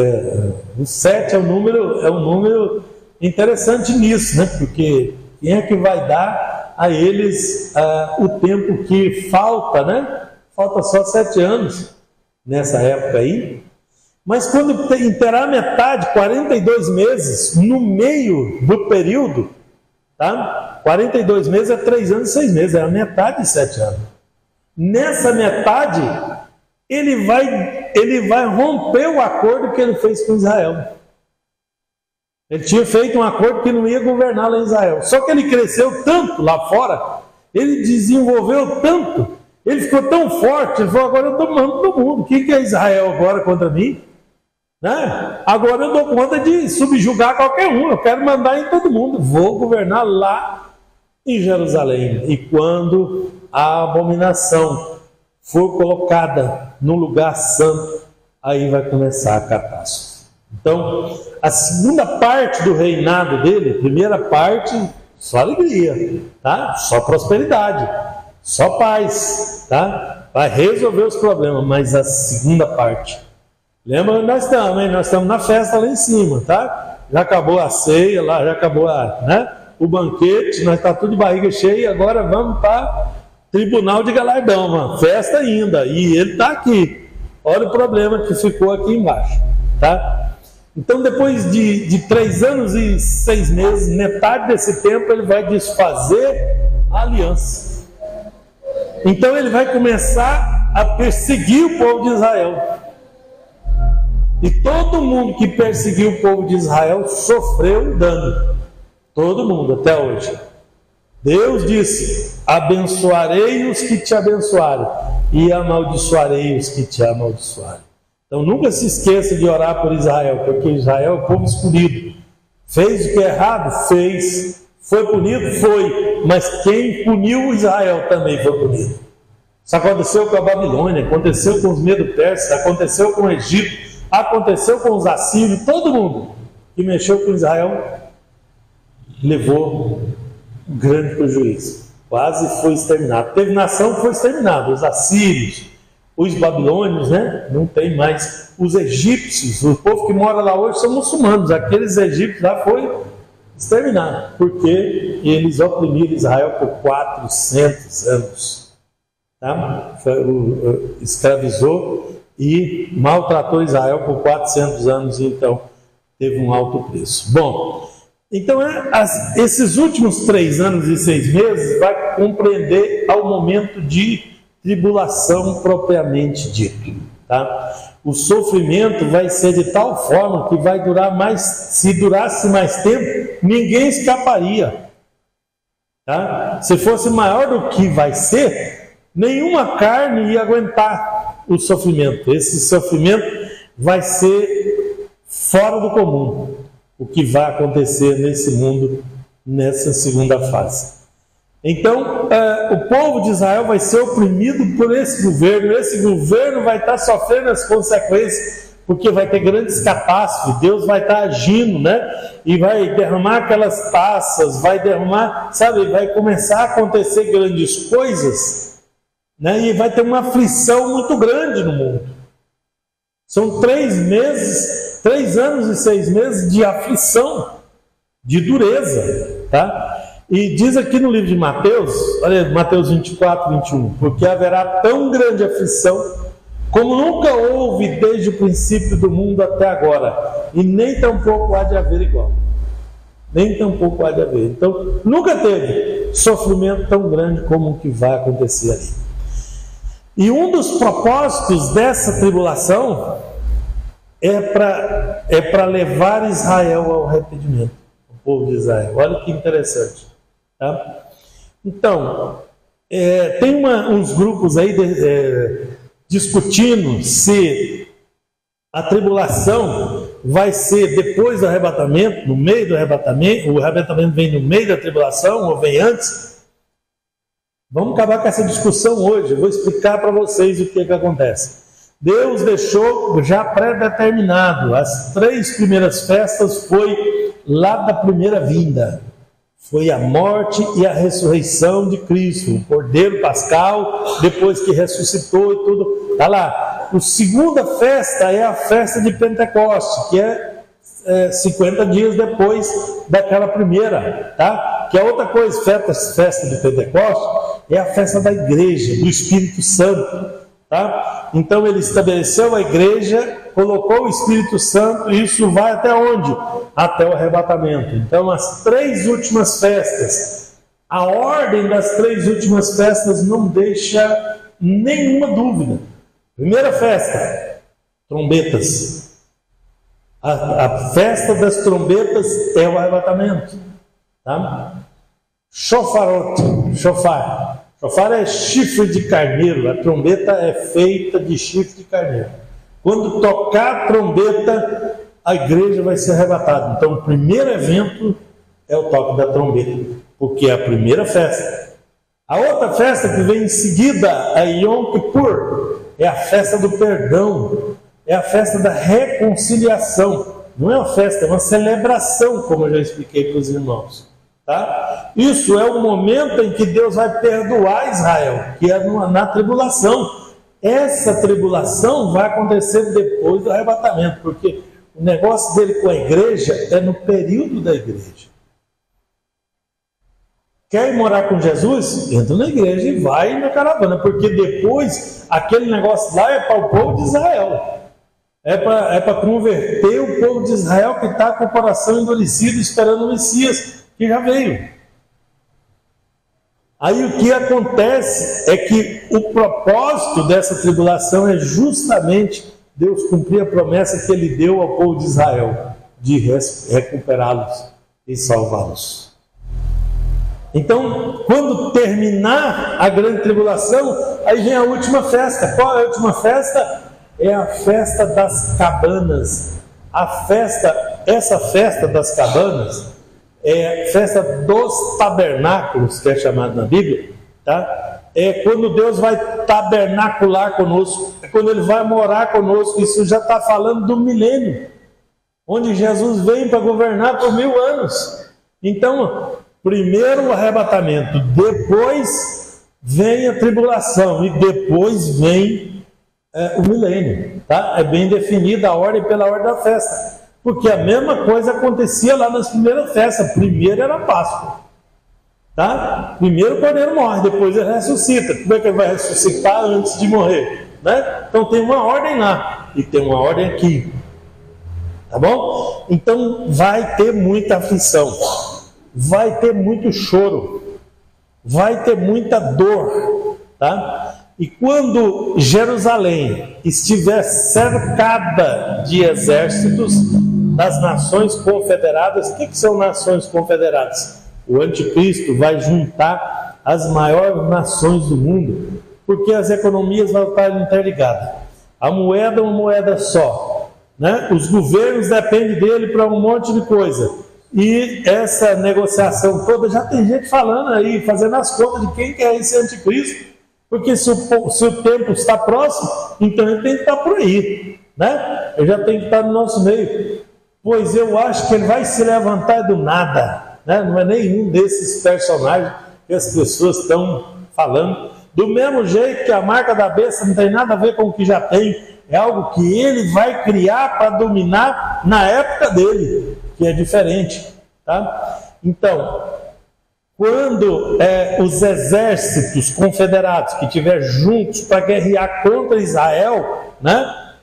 o 7 é um número interessante nisso, né? Porque quem é que vai dar a eles o tempo que falta, né? Falta só 7 anos nessa época aí. Mas quando terá metade, 42 meses, no meio do período, tá? 42 meses é 3 anos e 6 meses, é a metade de 7 anos. Nessa metade, ele vai romper o acordo que ele fez com Israel. Ele tinha feito um acordo que não ia governar lá em Israel. Só que ele cresceu tanto lá fora, ele desenvolveu tanto, ele ficou tão forte, ele falou, agora eu estou mandando todo mundo. O que é Israel agora contra mim? Né? Agora eu dou conta de subjugar qualquer um, eu quero mandar em todo mundo, vou governar lá em Jerusalém. E quando a abominação for colocada no lugar santo, aí vai começar a catástrofe. Então, a segunda parte do reinado dele, a primeira parte, só alegria, tá? Só prosperidade, só paz, tá? Vai resolver os problemas, mas a segunda parte, lembra onde nós estamos, hein? Nós estamos na festa lá em cima, tá? Já acabou a ceia lá, já acabou o banquete, nós estamos tudo de barriga cheia, agora vamos para tribunal de galardão, mano. Festa ainda, e ele está aqui. Olha o problema que ficou aqui embaixo, tá? Então, depois de 3 anos e 6 meses, metade desse tempo, ele vai desfazer a aliança. Então, ele vai começar a perseguir o povo de Israel. E todo mundo que perseguiu o povo de Israel sofreu dano. Todo mundo, até hoje. Deus disse: abençoarei os que te abençoarem, e amaldiçoarei os que te amaldiçoarem. Então nunca se esqueça de orar por Israel, porque Israel é o povo escolhido. Fez o que é errado? Fez. Foi punido? Foi. Mas quem puniu Israel também foi punido. Isso aconteceu com a Babilônia, aconteceu com os Medo-Persas, aconteceu com o Egito, aconteceu com os assírios, todo mundo que mexeu com Israel levou um grande prejuízo. Quase foi exterminado. Teve nação que foi exterminada, os assírios, os babilônios, né? Não tem mais. Os egípcios, o povo que mora lá hoje são muçulmanos. Aqueles egípcios lá foi exterminado, porque eles oprimiram Israel por 400 anos. Tá? Escravizou e maltratou Israel por 400 anos, então teve um alto preço. Bom, então esses últimos 3 anos e 6 meses vai compreender ao momento de tribulação propriamente dito, tá? O sofrimento vai ser de tal forma que vai durar mais, se durasse mais tempo, ninguém escaparia, tá? Se fosse maior do que vai ser, nenhuma carne ia aguentar o sofrimento. Esse sofrimento vai ser fora do comum, o que vai acontecer nesse mundo, nessa segunda fase. Então, o povo de Israel vai ser oprimido por esse governo vai estar sofrendo as consequências, porque vai ter grandes catástrofes, Deus vai estar agindo, né? E vai derramar aquelas taças, vai derramar, sabe, vai começar a acontecer grandes coisas, né? E vai ter uma aflição muito grande no mundo. São 3 anos e 6 meses de aflição, de dureza, tá? E diz aqui no livro de Mateus, olha, Mateus 24, 21, porque haverá tão grande aflição como nunca houve desde o princípio do mundo até agora, e nem tampouco há de haver igual. Nem tampouco há de haver. Então, nunca teve sofrimento tão grande como o que vai acontecer ali. E um dos propósitos dessa tribulação é para levar Israel ao arrependimento, o povo de Israel. Olha que interessante. Tá? Então, tem uns grupos aí discutindo se a tribulação vai ser depois do arrebatamento, no meio do arrebatamento, o arrebatamento vem no meio da tribulação ou vem antes. Vamos acabar com essa discussão hoje. Eu vou explicar para vocês o que acontece. Deus deixou já pré-determinado. As 3 primeiras festas foi lá da primeira vinda. Foi a morte e a ressurreição de Cristo, o Cordeiro Pascal, depois que ressuscitou e tudo. Está lá. A segunda festa é a festa de Pentecostes, que é 50 dias depois daquela primeira, tá? Que é outra coisa, festa de Pentecostes é a festa da igreja, do Espírito Santo, tá? Então ele estabeleceu a igreja, colocou o Espírito Santo, e isso vai até onde? Até o arrebatamento. Então as 3 últimas festas, a ordem das 3 últimas festas não deixa nenhuma dúvida. Primeira festa, trombetas. A festa das trombetas é o arrebatamento, tá? Shofar. Shofar é chifre de carneiro. A trombeta é feita de chifre de carneiro. Quando tocar a trombeta, a igreja vai ser arrebatada. Então o primeiro evento é o toque da trombeta, porque é a primeira festa. A outra festa que vem em seguida, a Yom Kippur, é a festa do perdão. É a festa da reconciliação. Não é uma festa, é uma celebração, como eu já expliquei para os irmãos, tá? Isso é o momento em que Deus vai perdoar Israel, que é na tribulação. Essa tribulação vai acontecer depois do arrebatamento, porque o negócio dele com a igreja é no período da igreja. Quer ir morar com Jesus? Entra na igreja e vai na caravana, porque depois aquele negócio lá é para o povo de Israel. É para converter o povo de Israel que está com o coração endurecido esperando o Messias, que já veio. Aí o que acontece é que o propósito dessa tribulação é justamente Deus cumprir a promessa que Ele deu ao povo de Israel, de recuperá-los e salvá-los. Então, quando terminar a grande tribulação, aí vem a última festa. Qual é a última festa? É a festa das cabanas. Essa festa das cabanas é a festa dos tabernáculos, que é chamada na Bíblia, tá? É quando Deus vai tabernacular conosco, é quando Ele vai morar conosco. Isso já está falando do milênio, onde Jesus vem para governar por 1000 anos. Então, primeiro o arrebatamento, depois vem a tribulação e depois vem o milênio, tá? É bem definida a ordem pela ordem da festa, porque a mesma coisa acontecia lá nas primeiras festas. Primeiro era a Páscoa, tá? Primeiro o cordeiro morre, depois ele ressuscita. Como é que ele vai ressuscitar antes de morrer, né? Então tem uma ordem lá e tem uma ordem aqui, tá bom? Então vai ter muita aflição, vai ter muito choro, vai ter muita dor, tá? E quando Jerusalém estiver cercada de exércitos das nações confederadas, o que são nações confederadas? O anticristo vai juntar as maiores nações do mundo, porque as economias vão estar interligadas. A moeda é uma moeda só, né? Os governos dependem dele para um monte de coisa. E essa negociação toda, já tem gente falando aí, fazendo as contas de quem que é esse anticristo. Porque se o tempo está próximo, então ele tem que estar por aí, né? Ele já tem que estar no nosso meio. Pois eu acho que ele vai se levantar do nada, né? Não é nenhum desses personagens que as pessoas estão falando. Do mesmo jeito que a marca da besta não tem nada a ver com o que já tem, é algo que ele vai criar para dominar na época dele, que é diferente, tá? Então, quando os exércitos confederados que estiver juntos para guerrear contra Israel, né,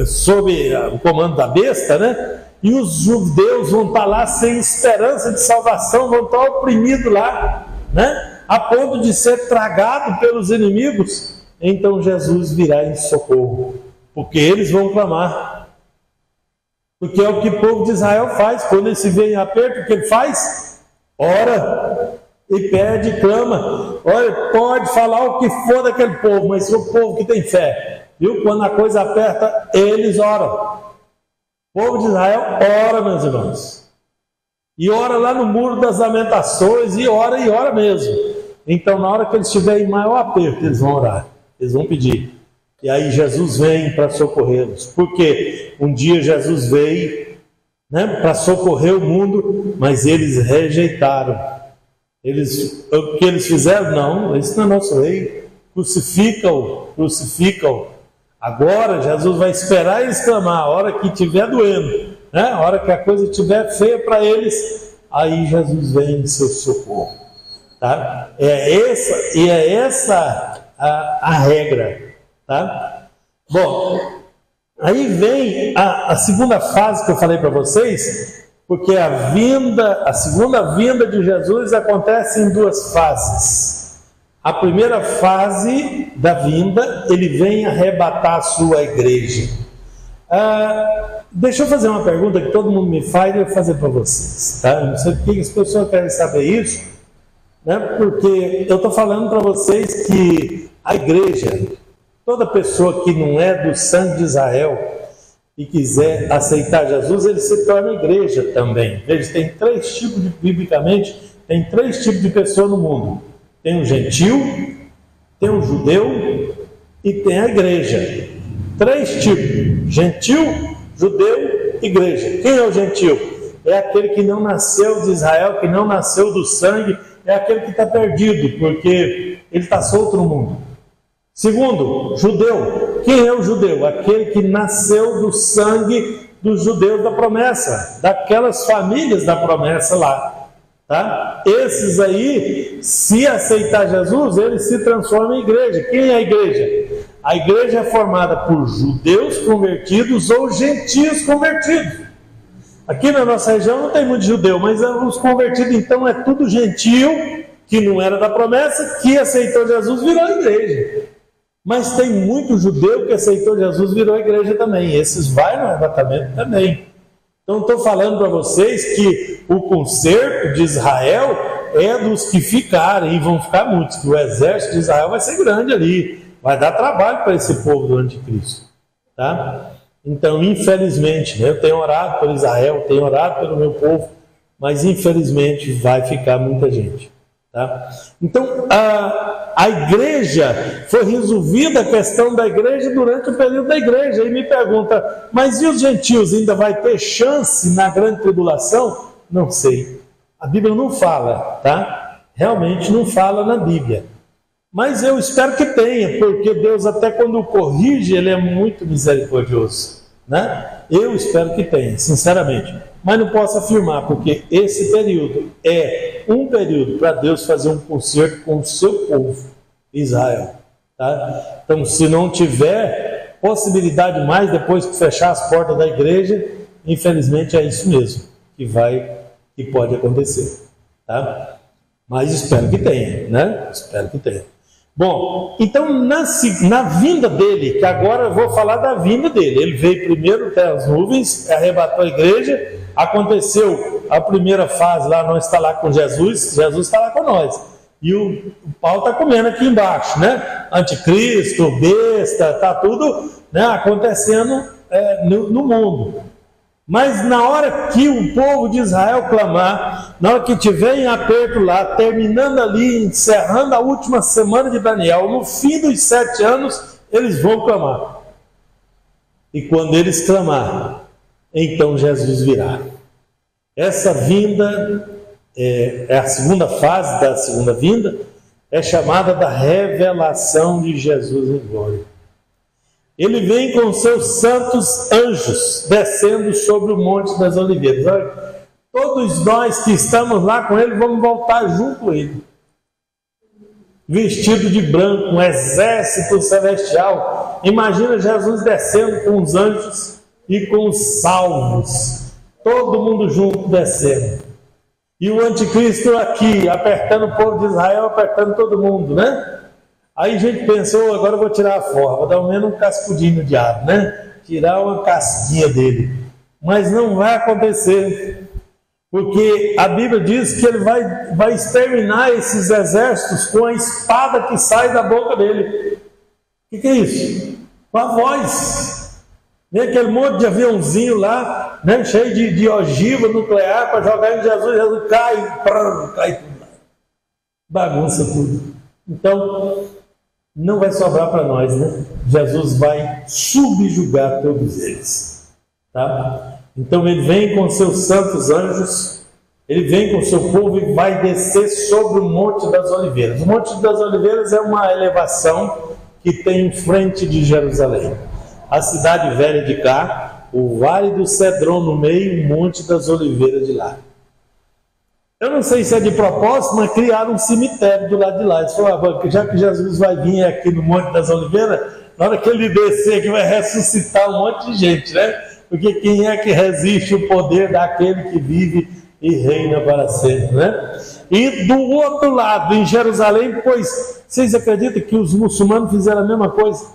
sob o comando da besta, né, e os judeus vão estar lá sem esperança de salvação, vão estar oprimidos lá, né, a ponto de ser tragado pelos inimigos, então Jesus virá em socorro, porque eles vão clamar. Porque é o que o povo de Israel faz, quando ele se vê em aperto, o que ele faz? Ora e pede e clama. Olha, pode falar o que for daquele povo, mas é o povo que tem fé, viu? Quando a coisa aperta, eles oram. O povo de Israel ora, meus irmãos, e ora lá no Muro das Lamentações, e ora mesmo. Então, na hora que eles estiverem em maior aperto, eles vão orar, eles vão pedir. E aí Jesus vem para socorrê-los. Porque um dia Jesus veio, né, para socorrer o mundo, mas eles rejeitaram. O que eles fizeram? Não, esse não é nosso rei. Crucificam. Agora Jesus vai esperar eles clamar, a hora que estiver doendo, né? A hora que a coisa estiver feia para eles, aí Jesus vem em seu socorro. Tá? É essa a regra. Tá? Bom, aí vem a segunda fase que eu falei para vocês, porque a segunda vinda de Jesus acontece em duas fases. A primeira fase da vinda, ele vem arrebatar a sua igreja. Deixa eu fazer uma pergunta que todo mundo me faz e eu vou fazer para vocês. Tá? Não sei por que as pessoas querem saber isso, né? Porque eu estou falando para vocês que a igreja, toda pessoa que não é do sangue de Israel e quiser aceitar Jesus, ele se torna igreja também. Veja, tem três tipos biblicamente, tem três tipos de pessoa no mundo. Tem um gentil, tem um judeu e tem a igreja. Três tipos: gentil, judeu, igreja. Quem é o gentil? É aquele que não nasceu de Israel, que não nasceu do sangue, é aquele que está perdido, porque ele está solto no mundo. Segundo, judeu. Quem é o judeu? Aquele que nasceu do sangue dos judeus da promessa, daquelas famílias da promessa lá. Tá? Esses aí, se aceitar Jesus, eles se transformam em igreja. Quem é a igreja? A igreja é formada por judeus convertidos ou gentios convertidos. Aqui na nossa região não tem muito judeu, mas os convertidos então é tudo gentio, que não era da promessa, que aceitou Jesus, virou igreja. Mas tem muito judeu que aceitou Jesus, virou igreja também. Esses vai no arrebatamento também. Então estou falando para vocês que o conserto de Israel é dos que ficarem, e vão ficar muitos, que o exército de Israel vai ser grande ali, vai dar trabalho para esse povo do anticristo. Tá? Então, infelizmente, né, eu tenho orado por Israel, tenho orado pelo meu povo, mas infelizmente vai ficar muita gente. Tá? Então, a igreja, foi resolvida a questão da igreja durante o período da igreja. E me pergunta, mas e os gentios, ainda vai ter chance na grande tribulação? Não sei, a Bíblia não fala, tá? Realmente não fala na Bíblia, mas eu espero que tenha, porque Deus, até quando corrige, Ele é muito misericordioso, né? Eu espero que tenha, sinceramente, mas não posso afirmar, porque esse período é um período para Deus fazer um concerto com o seu povo, Israel. Tá? Então, se não tiver possibilidade mais, depois que fechar as portas da igreja, infelizmente é isso mesmo que pode acontecer. Tá? Mas espero que tenha, né? Espero que tenha. Bom, então na vinda dele, que agora eu vou falar da vinda dele, ele veio primeiro até as nuvens, arrebatou a igreja, aconteceu a primeira fase lá, nós está lá com Jesus, Jesus está lá com nós, e o pau está comendo aqui embaixo, né? Anticristo, besta, está tudo, né, acontecendo no mundo. Mas na hora que o povo de Israel clamar, na hora que tiver em aperto lá, terminando ali, encerrando a última semana de Daniel, no fim dos 7 anos, eles vão clamar. E quando eles clamar, então Jesus virá. Essa vinda, é a segunda fase da segunda vinda, é chamada da revelação de Jesus em glória. Ele vem com seus santos anjos, descendo sobre o Monte das Oliveiras. Olha, todos nós que estamos lá com ele, vamos voltar junto com ele. Vestido de branco, um exército celestial. Imagina Jesus descendo com os anjos e com os salvos. Todo mundo junto descendo. E o anticristo aqui, apertando o povo de Israel, apertando todo mundo, né? Aí a gente pensou, agora eu vou tirar a forma, vou dar ao menos um cascudinho no diabo, né? Tirar uma casquinha dele. Mas não vai acontecer, porque a Bíblia diz que ele vai exterminar esses exércitos com a espada que sai da boca dele. O que é isso? Com a voz. Vem aquele monte de aviãozinho lá, né? Cheio de ogiva nuclear para jogar em Jesus, Jesus cai tudo lá. bagunça tudo. Então, não vai sobrar para nós, né? Jesus vai subjugar todos eles, tá? Então ele vem com seus santos anjos, ele vem com seu povo e vai descer sobre o Monte das Oliveiras. O Monte das Oliveiras é uma elevação que tem em frente de Jerusalém. A cidade velha de cá, o Vale do Cedron no meio, o Monte das Oliveiras de lá. Eu não sei se é de propósito, mas criaram um cemitério do lado de lá. Eles falaram, já que Jesus vai vir aqui no Monte das Oliveiras, na hora que ele descer aqui vai ressuscitar um monte de gente, né? Porque quem é que resiste o poder daquele que vive e reina para sempre, né? E do outro lado, em Jerusalém, pois vocês acreditam que os muçulmanos fizeram a mesma coisa?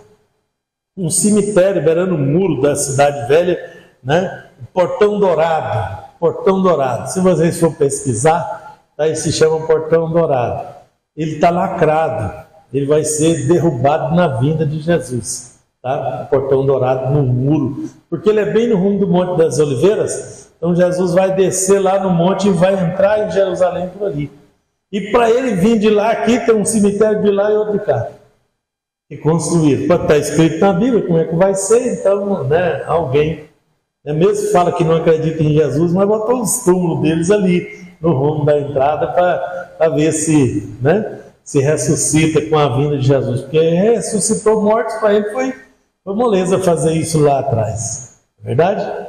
Um cemitério beirando o muro da cidade velha, né? Portão Dourado. Portão Dourado. Se vocês for pesquisar, aí se chama Portão Dourado. Ele está lacrado. Ele vai ser derrubado na vinda de Jesus. Tá? O Portão Dourado no muro. Porque ele é bem no rumo do Monte das Oliveiras. Então Jesus vai descer lá no monte e vai entrar em Jerusalém por ali. E para ele vir de lá, aqui tem um cemitério de lá e outro de cá. E construído. Está escrito na Bíblia como é que vai ser. Então, né, alguém... mesmo fala que não acredita em Jesus, mas botou os túmulos deles ali no rumo da entrada para ver se, né, se ressuscita com a vinda de Jesus. Porque ressuscitou mortos, para ele foi moleza fazer isso lá atrás. Não é verdade?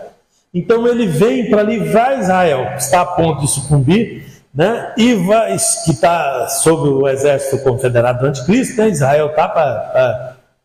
Então ele vem para livrar Israel, que está a ponto de sucumbir, né, e vai, que está sob o exército confederado do anticristo, né, Israel está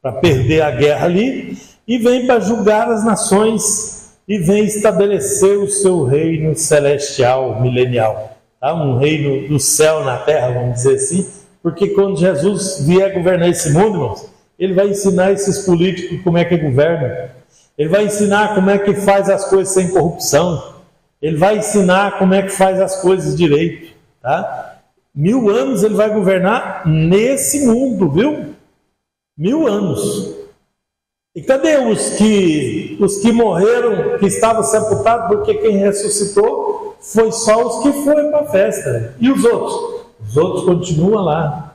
para perder a guerra ali, e vem para julgar as nações e vem estabelecer o seu reino celestial, milenial. Tá? Um reino do céu na terra, vamos dizer assim, porque quando Jesus vier governar esse mundo, irmãos, ele vai ensinar esses políticos como é que governa. Ele vai ensinar como é que faz as coisas sem corrupção. Ele vai ensinar como é que faz as coisas direito. Tá? 1000 anos ele vai governar nesse mundo, viu? 1000 anos. E cadê os que morreram, que estavam sepultados? Porque quem ressuscitou foi só os que foram para a festa. E os outros? Os outros continuam lá,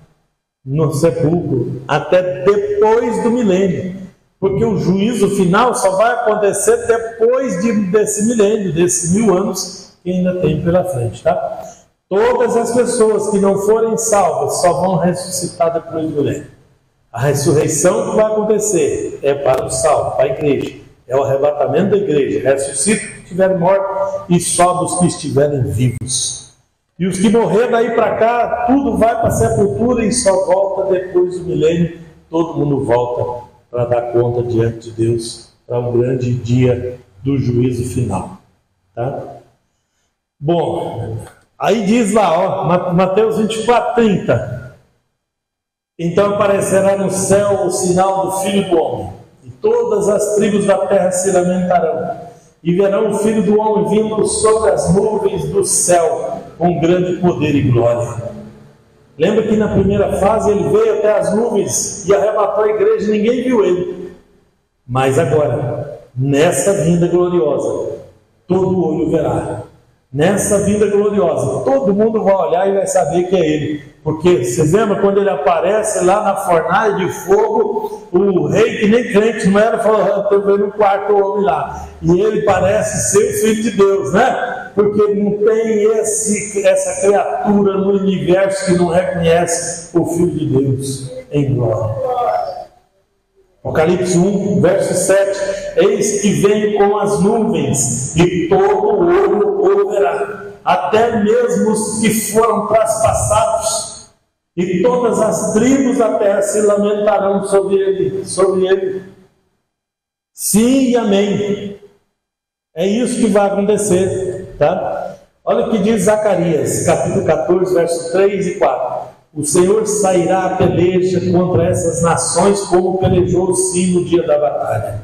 no sepulcro, até depois do milênio. Porque o juízo final só vai acontecer depois desse milênio, desses 1000 anos que ainda tem pela frente. Tá? Todas as pessoas que não forem salvas só vão ressuscitar depois do milênio. A ressurreição que vai acontecer é para o salvo, para a igreja. É o arrebatamento da igreja. Ressuscita os que estiverem mortos e sobe os que estiverem vivos. E os que morreram daí para cá, tudo vai para a sepultura e só volta depois do milênio. Todo mundo volta para dar conta diante de Deus para o grande dia do juízo final. Tá? Bom, aí diz lá, ó, Mateus 24:30. Então aparecerá no céu o sinal do Filho do Homem, e todas as tribos da terra se lamentarão, e verão o Filho do Homem vindo sobre as nuvens do céu, com grande poder e glória. Lembra que na primeira fase ele veio até as nuvens e arrebatou a igreja, ninguém viu ele. Mas agora, nessa vinda gloriosa, todo olho verá. Nessa vinda gloriosa, todo mundo vai olhar e vai saber que é ele. Porque, vocês lembram quando ele aparece lá na fornalha de fogo, o rei que nem crente não era, falou, estou vendo um quarto homem lá. E ele parece ser o Filho de Deus, né? Porque não tem essa criatura no universo que não reconhece o Filho de Deus em glória. Apocalipse 1, verso 7. Eis que vem com as nuvens, e todo olho o verá, até mesmo os que foram traspassados. E todas as tribos da terra se lamentarão sobre ele. Sim e amém. É isso que vai acontecer, tá? Olha o que diz Zacarias, capítulo 14, verso 3 e 4. O Senhor sairá a peleja contra essas nações, como pelejou sim no dia da batalha.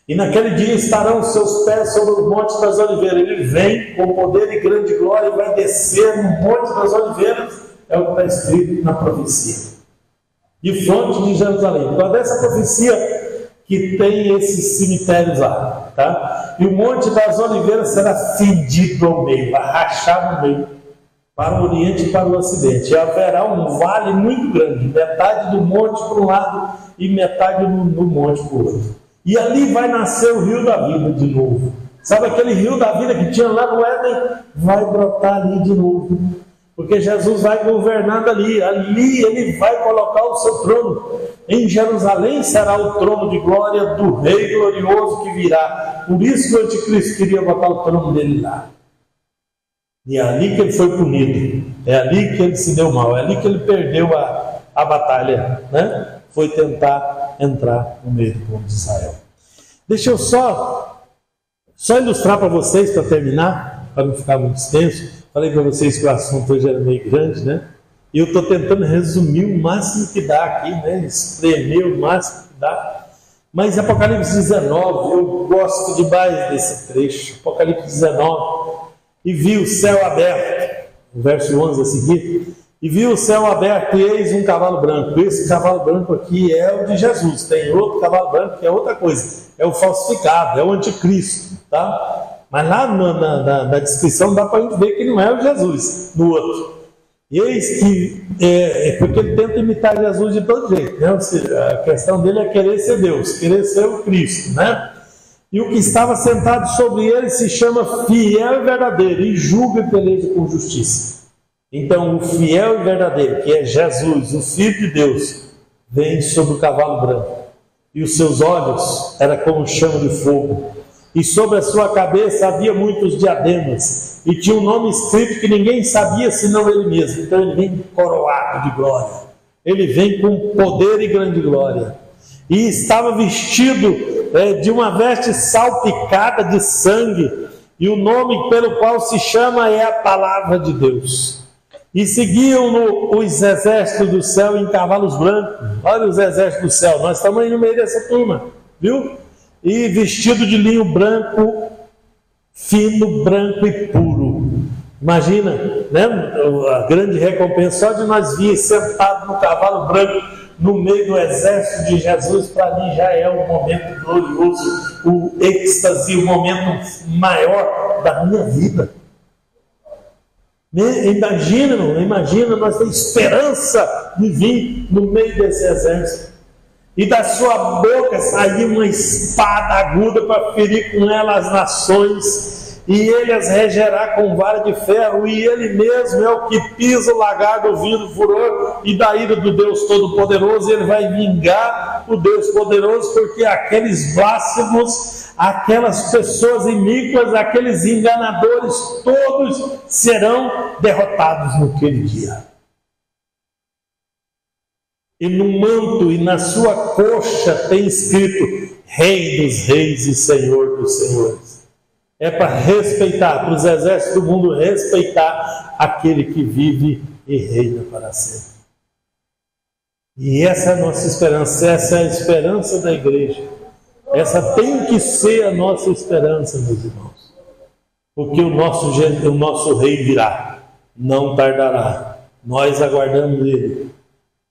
E naquele dia estarão os seus pés sobre o Monte das Oliveiras. Ele vem com poder e grande glória e vai descer no Monte das Oliveiras. É o que está escrito na profecia. De fronte de Jerusalém. Então, dessa profecia que tem esses cemitérios lá. Tá? E o Monte das Oliveiras será fendido ao meio, vai rachar no meio. para o Oriente e para o Ocidente. E haverá um vale muito grande, metade do monte para um lado e metade do monte para o outro. E ali vai nascer o rio da vida de novo. Sabe aquele rio da vida que tinha lá no Éden? Vai brotar ali de novo. Porque Jesus vai governando ali. Ali ele vai colocar o seu trono. Em Jerusalém será o trono de glória do Rei glorioso que virá. Por isso que o anticristo queria botar o trono dele lá. E é ali que ele foi punido. É ali que ele se deu mal. É ali que ele perdeu a batalha, né? Foi tentar entrar no meio do povo de Israel. Deixa eu só ilustrar para vocês, para terminar, para não ficar muito extenso. Falei para vocês que o assunto hoje era meio grande, né? E eu estou tentando resumir o máximo que dá aqui, né? Espremer o máximo que dá. Mas Apocalipse 19, eu gosto demais desse trecho. Apocalipse 19. E vi o céu aberto, o verso 11 a seguir. E vi o céu aberto e eis um cavalo branco. Esse cavalo branco aqui é o de Jesus. Tem outro cavalo branco que é outra coisa. É o falsificado, é o anticristo, tá? Mas lá na descrição dá para a gente ver que não é o Jesus, no outro. E eis que, porque ele tenta imitar Jesus de todo jeito, né? A questão dele é querer ser Deus, querer ser o Cristo, né? E o que estava sentado sobre ele se chama fiel e verdadeiro, e julga e peleja com justiça. Então o fiel e verdadeiro, que é Jesus, o Filho de Deus, vem sobre o cavalo branco. E os seus olhos eram como chama de fogo. E sobre a sua cabeça havia muitos diademas. E tinha um nome escrito que ninguém sabia senão ele mesmo. Então ele vem coroado de glória. Ele vem com poder e grande glória. E estava vestido de uma veste salpicada de sangue. E o nome pelo qual se chama é a Palavra de Deus. E seguiam-no os exércitos do céu em cavalos brancos. Olha os exércitos do céu, nós estamos aí no meio dessa turma, viu? E vestido de linho branco, fino, branco e puro. Imagina, né? A grande recompensa só de nós vir sentado no cavalo branco, no meio do exército de Jesus, para mim já é um momento glorioso, o êxtase, o momento maior da minha vida. Imagina, nós temos esperança de vir no meio desse exército. E da sua boca saiu uma espada aguda para ferir com ela as nações. E ele as regerá com vara de ferro. E ele mesmo é o que pisa o lagar do vinho do furor e da ira do Deus Todo-Poderoso. Ele vai vingar o Deus Poderoso, porque aqueles blasfemos, aquelas pessoas iníquas, aqueles enganadores, todos serão derrotados naquele dia. E no manto e na sua coxa tem escrito Rei dos Reis e Senhor dos Senhores. É para respeitar, para os exércitos do mundo respeitar aquele que vive e reina para sempre. E essa é a nossa esperança, essa é a esperança da igreja. Essa tem que ser a nossa esperança, meus irmãos. Porque o nosso rei virá, não tardará. Nós aguardamos ele.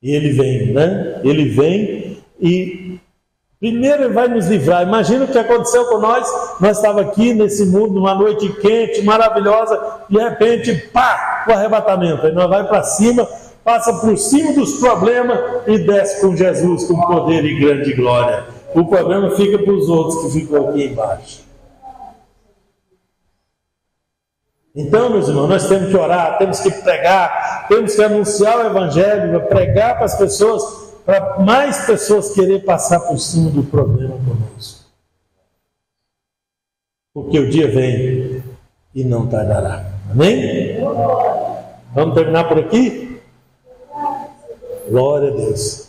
E ele vem, né? Ele vem e primeiro ele vai nos livrar. Imagina o que aconteceu com nós. Nós estávamos aqui nesse mundo, numa noite quente, maravilhosa, de repente, pá, o arrebatamento. Aí nós vamos para cima, passa por cima dos problemas e desce com Jesus com poder e grande glória. O problema fica para os outros que ficam aqui embaixo. Então, meus irmãos, nós temos que orar, temos que pregar, temos que anunciar o Evangelho, pregar para as pessoas, para mais pessoas querer passar por cima do problema conosco. Porque o dia vem e não tardará. Amém? Vamos terminar por aqui? Glória a Deus.